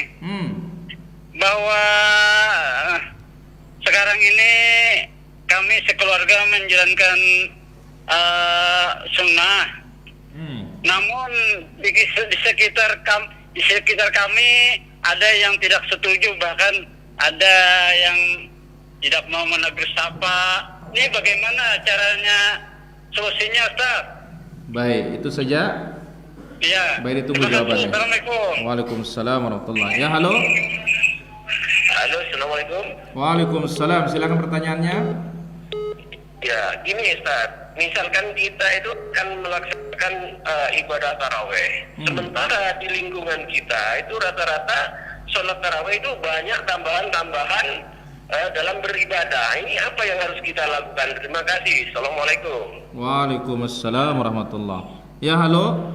bahwa sekarang ini kami sekeluarga menjalankan sunnah. Namun di sekitar kami ada yang tidak setuju, bahkan ada yang tidak mau menegur sapa. Ini bagaimana caranya, solusinya, Ustaz? Baik, itu saja. Iya. Baik, ditunggu jawabannya. Assalamualaikum. Waalaikumsalam warahmatullahi. Ya, halo. Halo, Assalamualaikum. Waalaikumsalam. Silakan pertanyaannya. Ya, gini Ustaz, misalkan kita itu kan melaksanakan ibadah taraweh, sementara di lingkungan kita itu rata-rata sholat taraweh itu banyak tambahan-tambahan dalam beribadah. Ini apa yang harus kita lakukan? Terima kasih. Assalamualaikum. Waalaikumsalam warahmatullahi. Ya, halo.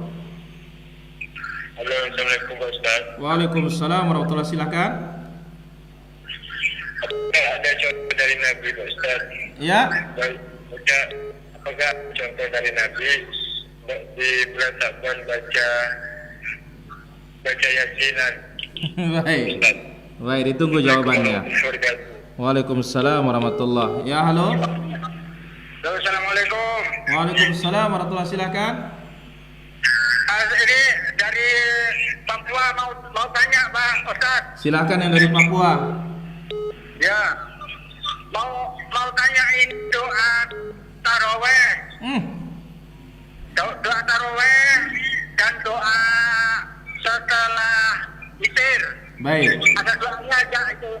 Halo, Assalamualaikum Pak Ustaz. Waalaikumsalam warahmatullahi. Silakan. Ada contoh dari Nabi Pak Ustaz. Ya. Apakah contoh dari Nabi di bulan Sa'ban baca yasinan? Baik. Baik, ditunggu jawabannya. Waalaikumsalam warahmatullahi. Ya, halo. Assalamualaikum. Waalaikumsalam warahmatullahi. Silakan. Ini dari Papua, mau tanya Pak Ustaz. Silakan yang dari Papua. Ya, mau tanyain doa taraweh. Doa taraweh dan doa setelah witir. Baik. Ada doanya aja itu.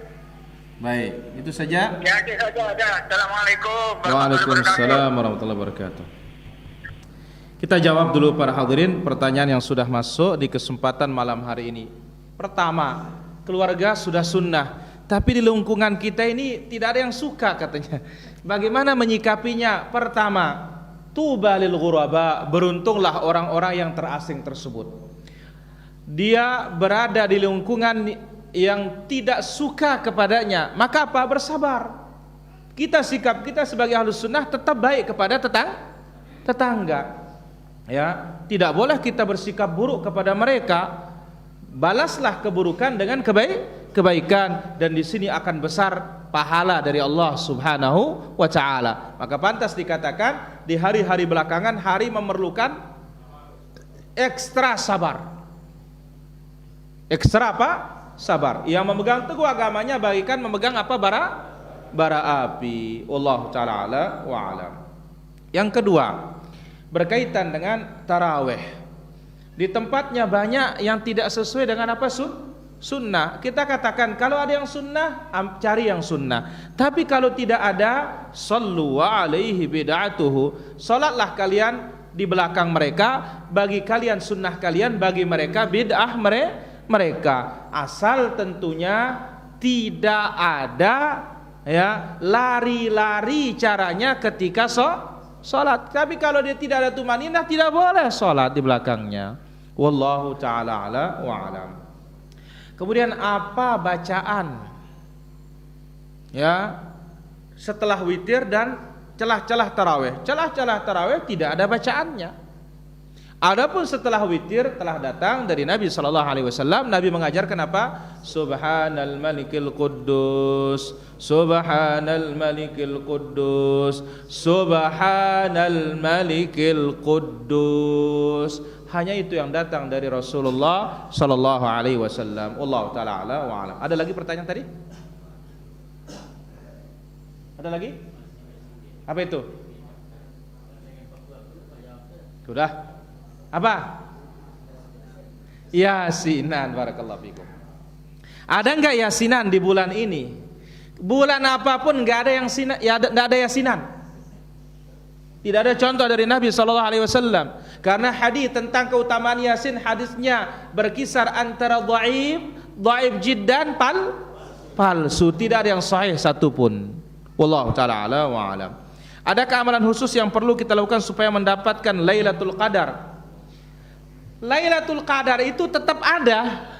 Baik, itu saja. Ya, itu saja ada. Assalamualaikum. Waalaikumsalam warahmatullahi wabarakatuh. Kita jawab dulu para hadirin pertanyaan yang sudah masuk di kesempatan malam hari ini. Pertama, keluarga sudah sunnah, tapi di lingkungan kita ini tidak ada yang suka katanya. Bagaimana menyikapinya? Pertama, tuba lil ghuraba, beruntunglah orang-orang yang terasing tersebut. Dia berada di lingkungan yang tidak suka kepadanya, maka apa? Bersabar. Sikap kita sebagai ahlus sunnah tetap baik kepada tetangga. Ya, tidak boleh kita bersikap buruk kepada mereka. Balaslah keburukan dengan kebaikan, dan di sini akan besar pahala dari Allah Subhanahu wa taala. Maka pantas dikatakan di hari-hari belakangan hari memerlukan ekstra sabar. Ekstra apa? Sabar. Yang memegang teguh agamanya bagikan memegang apa? Bara api. Wallahu taala ala wa alam. Yang kedua, berkaitan dengan taraweh. Di tempatnya banyak yang tidak sesuai dengan apa? Sunnah. Kita katakan kalau ada yang sunnah, cari yang sunnah. Tapi kalau tidak ada, sallu alaihi bid'atuhu. Salatlah kalian di belakang mereka, bagi kalian sunnah kalian, bagi mereka bid'ah mereka. Asal tentunya tidak ada ya lari-lari caranya ketika sholat. Tapi kalau dia tidak ada tumaninah, tidak boleh sholat di belakangnya. Wallahu ta'ala ala wa alam. Kemudian apa bacaan ya setelah witir dan celah-celah tarawih? Celah-celah tarawih tidak ada bacaannya. Adapun setelah witir telah datang dari Nabi sallallahu alaihi wasallam, Nabi mengajarkan apa? Subhanal malikil quddus, subhanal malikil quddus, subhanal malikil quddus. Hanya itu yang datang dari Rasulullah sallallahu alaihi wasallam. Wallahu taala ala wa alam. Ada lagi pertanyaan tadi? Ada lagi? Apa itu? Sudah. Apa? Yasinan, barakallahu fikum. Ada enggak yasinan di bulan ini? Bulan apapun enggak ada yang enggak ada yasinan. Tidak ada contoh dari Nabi SAW. Karena hadis tentang keutamaan Yasin, hadisnya berkisar antara dhaif jiddan, palsu. Tidak ada yang sahih satupun. Wallahu ta'ala ala wa alam. Adakah amalan khusus yang perlu kita lakukan supaya mendapatkan Lailatul Qadar? Lailatul Qadar itu tetap ada.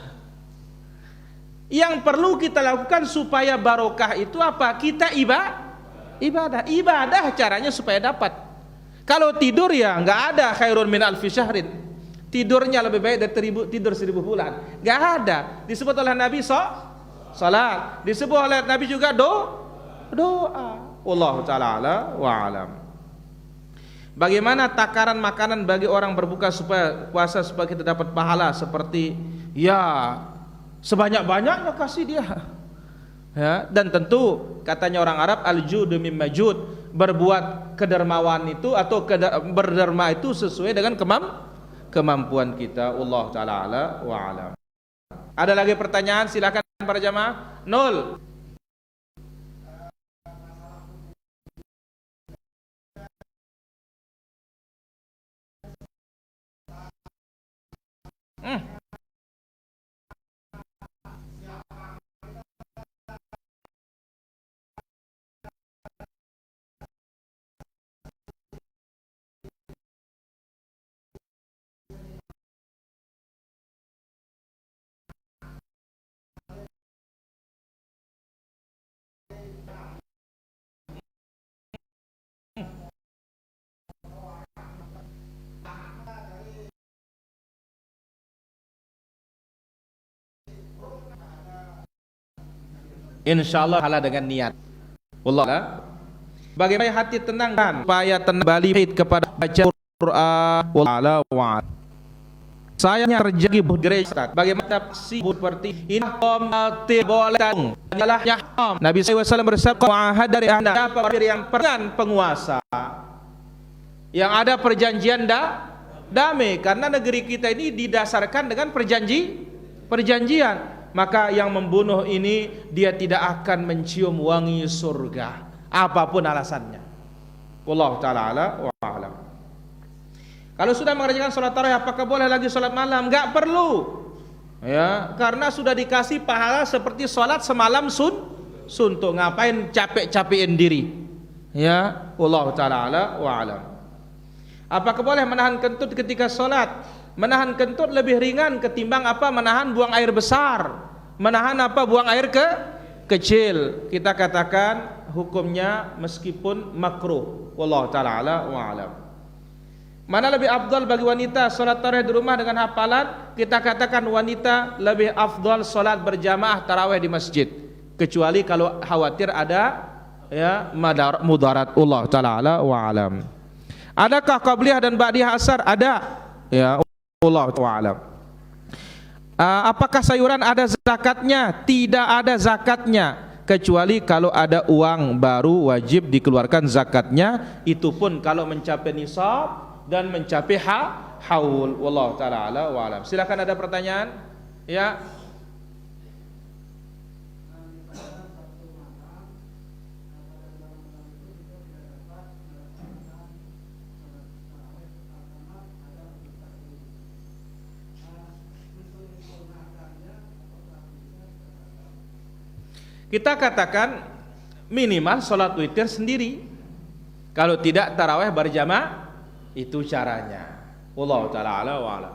Yang perlu kita lakukan supaya barokah itu apa? Kita ibadah caranya supaya dapat. Kalau tidur ya nggak ada khairun min alfi syahrin. Tidurnya lebih baik dari tidur 1000 bulan. Nggak ada. Disebut oleh Nabi salat. Disebut oleh Nabi juga doa. Wallahu ta'ala ala wa alam. Bagaimana takaran makanan bagi orang berbuka supaya puasa supaya kita dapat pahala? Seperti ya sebanyak-banyaknya kasih dia. Ya, dan tentu katanya orang Arab al-judu mimma jud, berbuat kedermawan itu atau berderma itu sesuai dengan kemampuan kita. Allah taala ala wa alam. Ada lagi pertanyaan? Silakan para jamaah. 0. Insyaallah halal dengan niat. Wallah. Bagaimana hati tenang dan supaya tenang balik kepada baca Quran. Wallah wa. Saya terjadi gereja. Bagaimana tafsir seperti ini? Boleh adalah yaham. Nabi SAW bersabda, "Wa'ahad dari anda apa yang peran penguasa yang ada perjanjian damai, karena negeri kita ini didasarkan dengan perjanjian. Maka yang membunuh ini dia tidak akan mencium wangi surga apapun alasannya." Wallahu ta'ala ala wa alam. Kalau sudah mengerjakan sholat tarawih, apakah boleh lagi sholat malam? Enggak perlu. Ya, karena sudah dikasih pahala seperti sholat semalam suntuk. Ngapain capek-capekin diri? Ya, wallahu ta'ala ala wa alam. Apakah boleh menahan kentut ketika sholat? Menahan kentut lebih ringan ketimbang menahan buang air besar. Menahan buang air kecil. Kita katakan hukumnya meskipun makruh. Wallahu ta'ala ala wa alam. Mana lebih afdal bagi wanita salat tarawih di rumah dengan hafalan? Kita katakan wanita lebih afdal salat berjamaah tarawih di masjid, kecuali kalau khawatir ada mudarat. Allah taala ala wa alam. Adakah qabliyah dan ba'diyah asar? Ada. Ya, Allah taala alam. Apakah sayuran ada zakatnya? Tidak ada zakatnya, kecuali kalau ada uang baru wajib dikeluarkan zakatnya, itu pun kalau mencapai nisab dan mencapai haul. Wallahu taala ala wa alam. Silakan, ada pertanyaan? Ya. Kita katakan minimal sholat witir sendiri. Kalau tidak tarawih berjamaah, itu caranya. Wallahu ta'ala ala wa alam.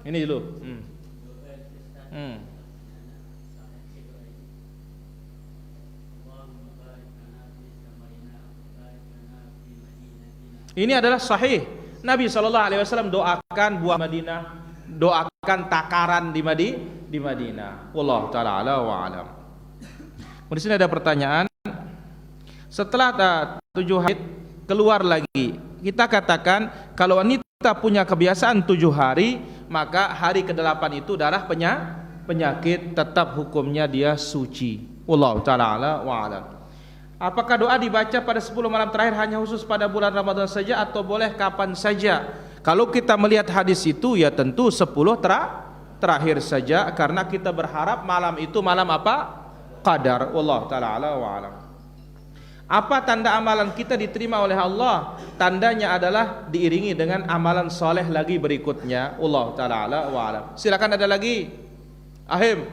Ini dulu. Ini adalah sahih. Nabi SAW doakan buah Madinah, doakan takaran di Madinah. Wallahu ta'ala ala wa alam. Di sini ada pertanyaan. Setelah 7 hari keluar lagi, kita katakan kalau wanita punya kebiasaan 7 hari, maka hari ke-8 itu darah penyakit, tetap hukumnya dia suci. Wallahu ta'ala ala wa alam. Apakah doa dibaca pada 10 malam terakhir hanya khusus pada bulan Ramadan saja atau boleh kapan saja? Kalau kita melihat hadis itu ya tentu 10 terakhir saja, karena kita berharap malam itu malam apa? Qadar. Wallahu taala ala wa alam. Apa tanda amalan kita diterima oleh Allah? Tandanya adalah diiringi dengan amalan soleh lagi berikutnya. Wallahu taala ala wa alam. Silakan, ada lagi. Ahim.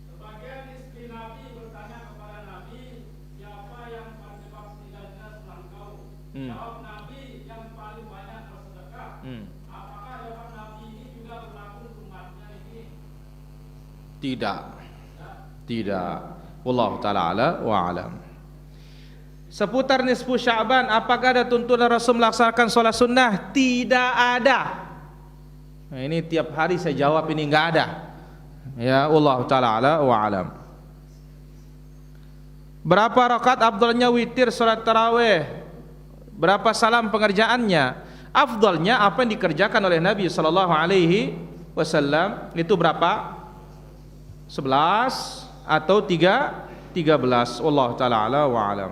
Sebagian istri Nabi bertanya kepada Nabi, siapa yang penyebab tidaknya selangkau? Jawab Nabi, yang paling banyak bersedekah. Apakah jawaban Nabi ini juga berlaku untuk umatnya ini? Tidak. Wallahu taala ala wa alam. Seputar nisfu Sya'ban, apakah ada tuntunan Rasul melaksanakan sholat sunnah? Tidak ada. Nah, ini tiap hari saya jawab, ini enggak ada. Ya Allah taala ala wa alam. Berapa rakaat afdalnya witir salat tarawih? Berapa salam pengerjaannya? Afdalnya apa yang dikerjakan oleh Nabi sallallahu alaihi wasallam itu berapa? 11 atau 13. Allah taala ala wa alam.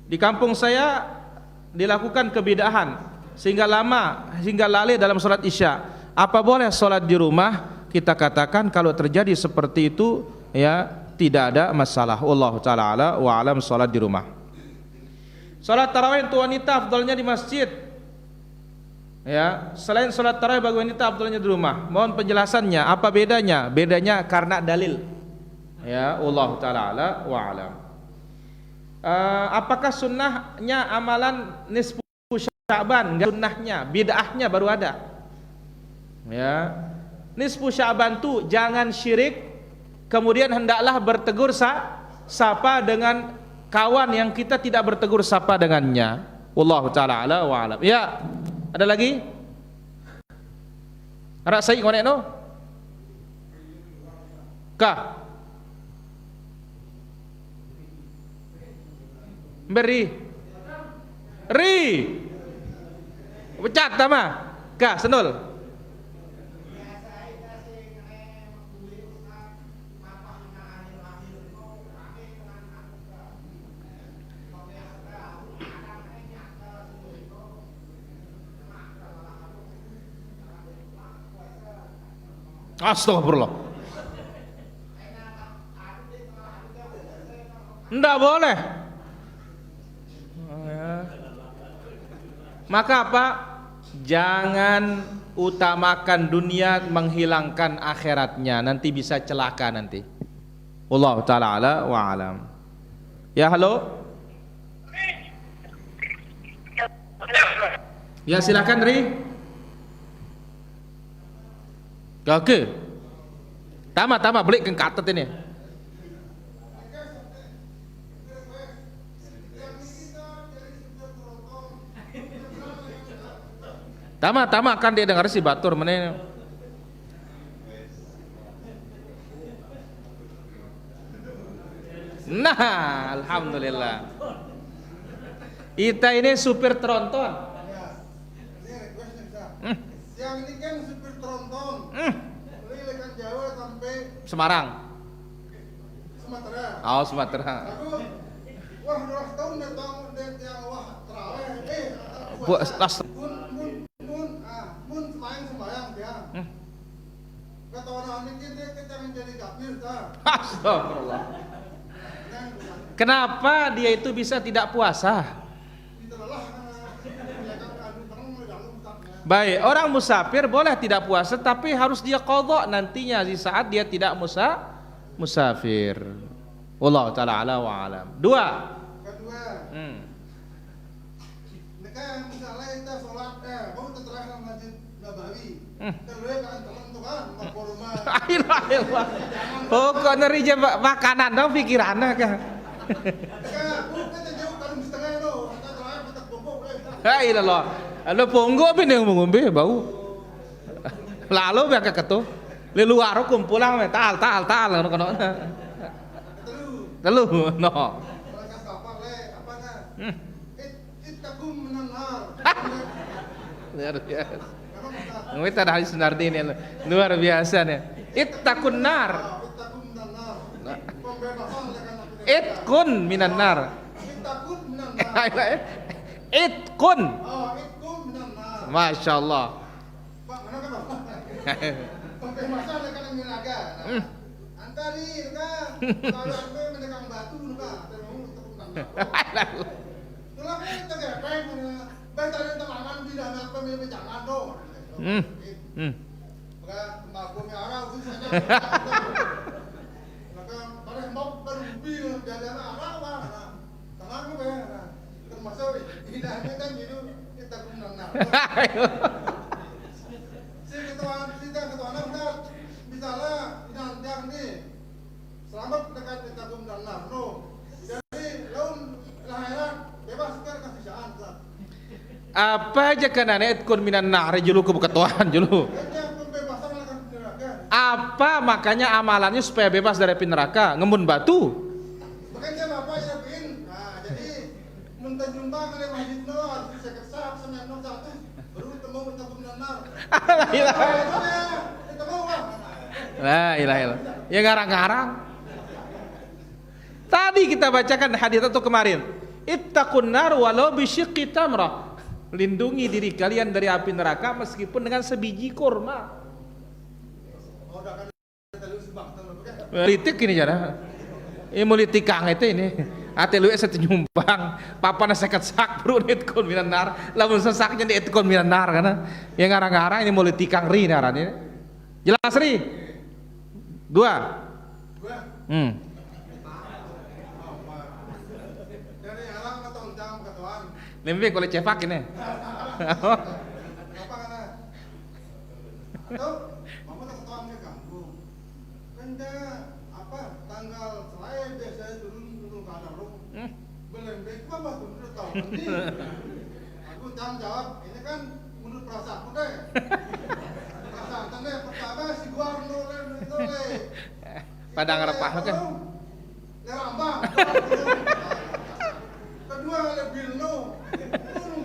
Di kampung saya dilakukan kebidahan sehingga lalai dalam sholat isya. Apa boleh sholat di rumah? Kita katakan kalau terjadi seperti itu, ya tidak ada masalah. Wallahu taala ala wa alam. Sholat di rumah. Sholat tarawih untuk wanita afdalnya di masjid. Ya, selain sholat tarawih bagi wanita afdalnya di rumah. Mohon penjelasannya. Apa bedanya? Bedanya karena dalil. Ya, wallahu taala ala wa alam. Apakah sunnahnya amalan nisfu Sya'ban? Enggak, sunnahnya, bid'ahnya baru ada. Ya. Nisfu Sya'ban tu jangan syirik, kemudian hendaklah bertegur sapa dengan kawan yang kita tidak bertegur sapa dengannya. Wallahu taala ala wa alam. Ya, ada lagi? Ara sai ngone no? Kah? Beri pecat sama kah senul astagfirullah, enggak boleh. Maka apa? Jangan utamakan dunia menghilangkan akhiratnya, nanti bisa celaka nanti. Wallahu taala ala wa alam. Ya, halo. Ya, silakan Ri. Oke. Tama balik ke katet ini. Tama kan dia dengar si batur mana. Nah, alhamdulillah. Kita ini supir tronton. Yang ini kan supir tronton. Dari Lekan Jawa sampai Semarang. Sumatera. Oh, Sumatera. Aku, wah 2 tahun datang yang wah terawih. Mun selain sembahyang dia. Kata orang ini dia yang jadi kafir dah. Astagfirullah. Kenapa dia itu bisa tidak puasa? Baik, orang musafir boleh tidak puasa, tapi harus dia qadha nantinya di saat dia tidak musafir. Wallahu taala ala wa alam. Kedua. Mereka misalnya kita sholat, kamu terserah sama Masjid Nabawi. Terus kan teman tuh kan mau rumah. Ayolah. Pokoknya rija makanan dong pikirannya kan. Kita jauh kan setengah lo, kita terakhir petak bobok. Ayolah. Lo ponggo apa nih ngombe bau. Lalu biar keketu. Li luar kumpulang me tal kono. Telu no. Mereka kapal apa nah? Ittaqum minan-nar. Luar biasa. Ngomit ada hadis Sunardi ini luar biasa nih. Ittaqun nar. Ittaqum minan-nar. Pembebasan dengan Itkun minan nar. Ittaqum minan-nar. Itkun. Ittaqum minan-nar. Masya Allah. Pak, mana kan Pak? Pembebasan kan yang naga. Antari kan kalau aku mendekat batu kan, terus tepung itulah kan kita gepeng baik tadi teman tidak nak pemimpin jangan dong. Maka makumnya arah itu saja. Maka pada mau berubi jalan arah mana. Tangan gue termasuk tidaknya kan gitu kita menang. Si ketua anak misalnya yang nih selamat dekat kita menang. No. Jadi laun lahiran bebas kan kasih jalan. Apa aja kan anak kun minan nar julu kebuketuan julu. Apa makanya amalannya supaya bebas dari api neraka? Ngembun batu. Makanya Bapak ya bin. Nah, jadi mentajumpa ke masjid no harus saya kesap sembilan satu baru ketemu minta benar. La ilaha illallah. Ya ngarang-ngarang. Tadi kita bacakan hadis itu kemarin. Ittaqun nar walau bisyiqqi tamrah. Lindungi diri kalian dari api neraka meskipun dengan sebiji kurma. Politik ini jana. Ini politik kang itu ini. Ate lu asa nyumbang, papana seket sak bro net kon minan nar. Lamun sesaknya di kon minan nar kana. Yang ngarang-ngarang ini politik kang ri naran ini. Jelas ri? Dua. Dari alam atau undang ketuaan. Lebih boleh cefak ini. Apa kana? Atau mama tak ketuaan ganggu. Benda apa tanggal selain biasa turun ke Kadarung. Belembek apa turun tahun ini. Aku tanggung jawab, ini kan menurut perasaanku deh. Perasaan tanda pertama si gua noleh. Padang repah kan. Lerambang. Kedua lebih no.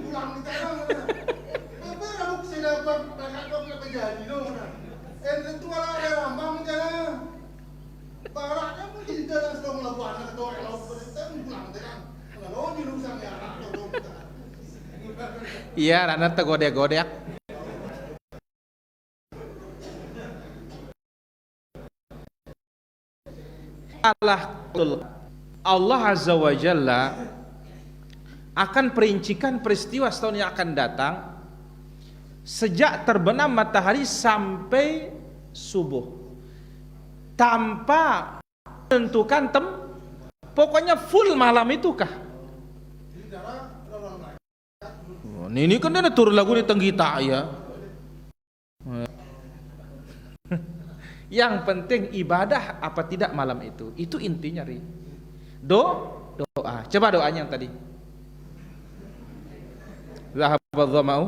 Pulang di tanah. Tapi aku sih dapat mereka lebih jadi no. Itu ala lerambang jalan. Baraknya mungkin jalan sedang melakukan ketua kalau berita pulang dengan. Kalau di luar ya atau Iya, rana tergodek-godek. Allah Azza wa Jalla akan perincikan peristiwa setahun yang akan datang sejak terbenam matahari sampai subuh tanpa menentukan pokoknya full malam itu kah? Ini kan dia turun lagu di tenggita ya. Yang penting ibadah apa tidak malam itu intinya ri. Doa. Coba doanya yang tadi. Zahabadz dhama'u.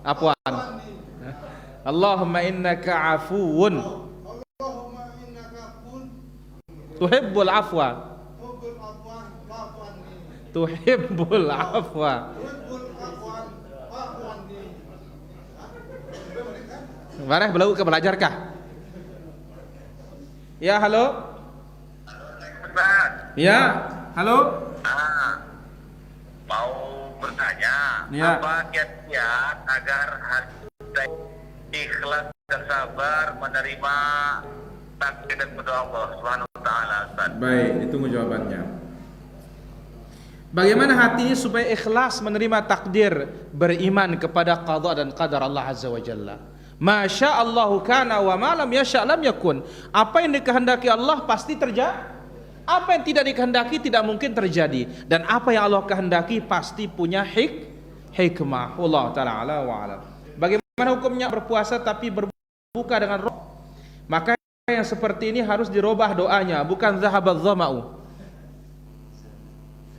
Afwan. Allahumma innaka afuwun. Tuhibbul afwa. Tuhibbul afwa. Bareh belau ke belajarkah? Ya, halo. Ya, halo. Mau bertanya, Ya. apa kiat-kiat agar hati ikhlas dan sabar menerima takdir dan doa Allah Subhanahu wa taala? Baik, itu jawabannya. Bagaimana hatinya supaya ikhlas menerima takdir, beriman kepada qada dan qadar Allah Azza wa Jalla. Masya Allahu kana wa ma lam yasha lam yakun. Apa yang dikehendaki Allah pasti terjadi. Apa yang tidak dikehendaki tidak mungkin terjadi. Dan apa yang Allah kehendaki pasti punya hikmah. Allah ta'ala ala wa alam. Bagaimana hukumnya berpuasa tapi berbuka dengan roh? Maka yang seperti ini harus dirubah doanya, bukan zahabadz dhama'u.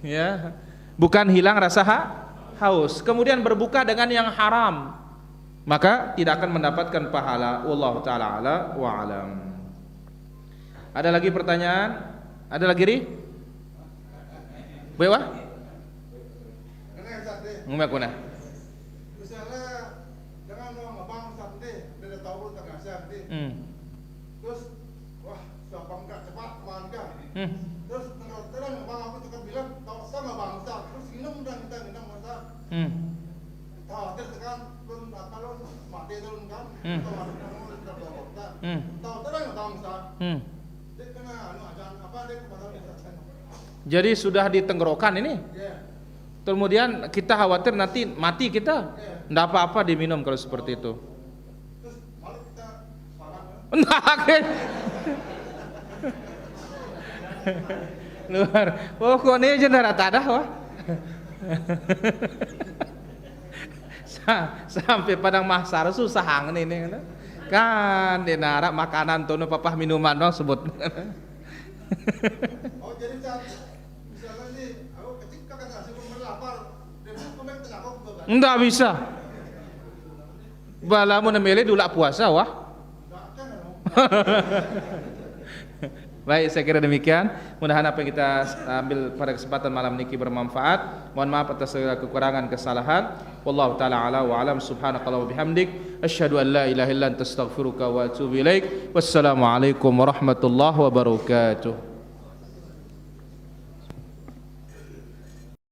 Ya, bukan hilang rasa haus. Kemudian berbuka dengan yang haram, maka tidak akan mendapatkan pahala. Wallahu taala ala wa alam. Ada lagi pertanyaan? Ada lagi ri? Bewa? Ngomong aku nah. Misalnya dengan orang abang sampai dia tahu tak kasih nanti. Terus wah siapa enggak cepat kemana? Terus terang bang aku tukar bilang, tahu sama bang Ustaz. Terus minum dan kita minum Ustaz. Khawatir tekan belum kalau mati turun kan. Kalau mati kamu sudah berkota. Tahu terang bang Ustaz. Dia kena ajan apa dia kepada Ustaz. Jadi sudah ditenggorokan ini. Ya. Kemudian kita khawatir nanti mati kita. Tidak apa-apa diminum kalau seperti itu. Terus malah kita sepakat. Nah, luar. Oh, kok ini aja nara tadah wah. Sampai padang mahsar susah hang ini kan di nara makanan tuh papah minuman dong sebut. Oh jadi saat misalnya nih aku kecil kan kasih pun lapar, dia pun tengah kok betul. Enggak bisa. Balamu nemele dulak puasa wah. Baik, saya kira demikian. Mudah-mudahan apa yang kita ambil pada kesempatan malam niki bermanfaat. Mohon maaf atas segala kekurangan kesalahan. Wallahu taala ala wa alam. Subhanakallah wa bihamdik asyhadu an la ilaha illa anta astaghfiruka wa atubu ilaik. Wassalamualaikum warahmatullahi wabarakatuh.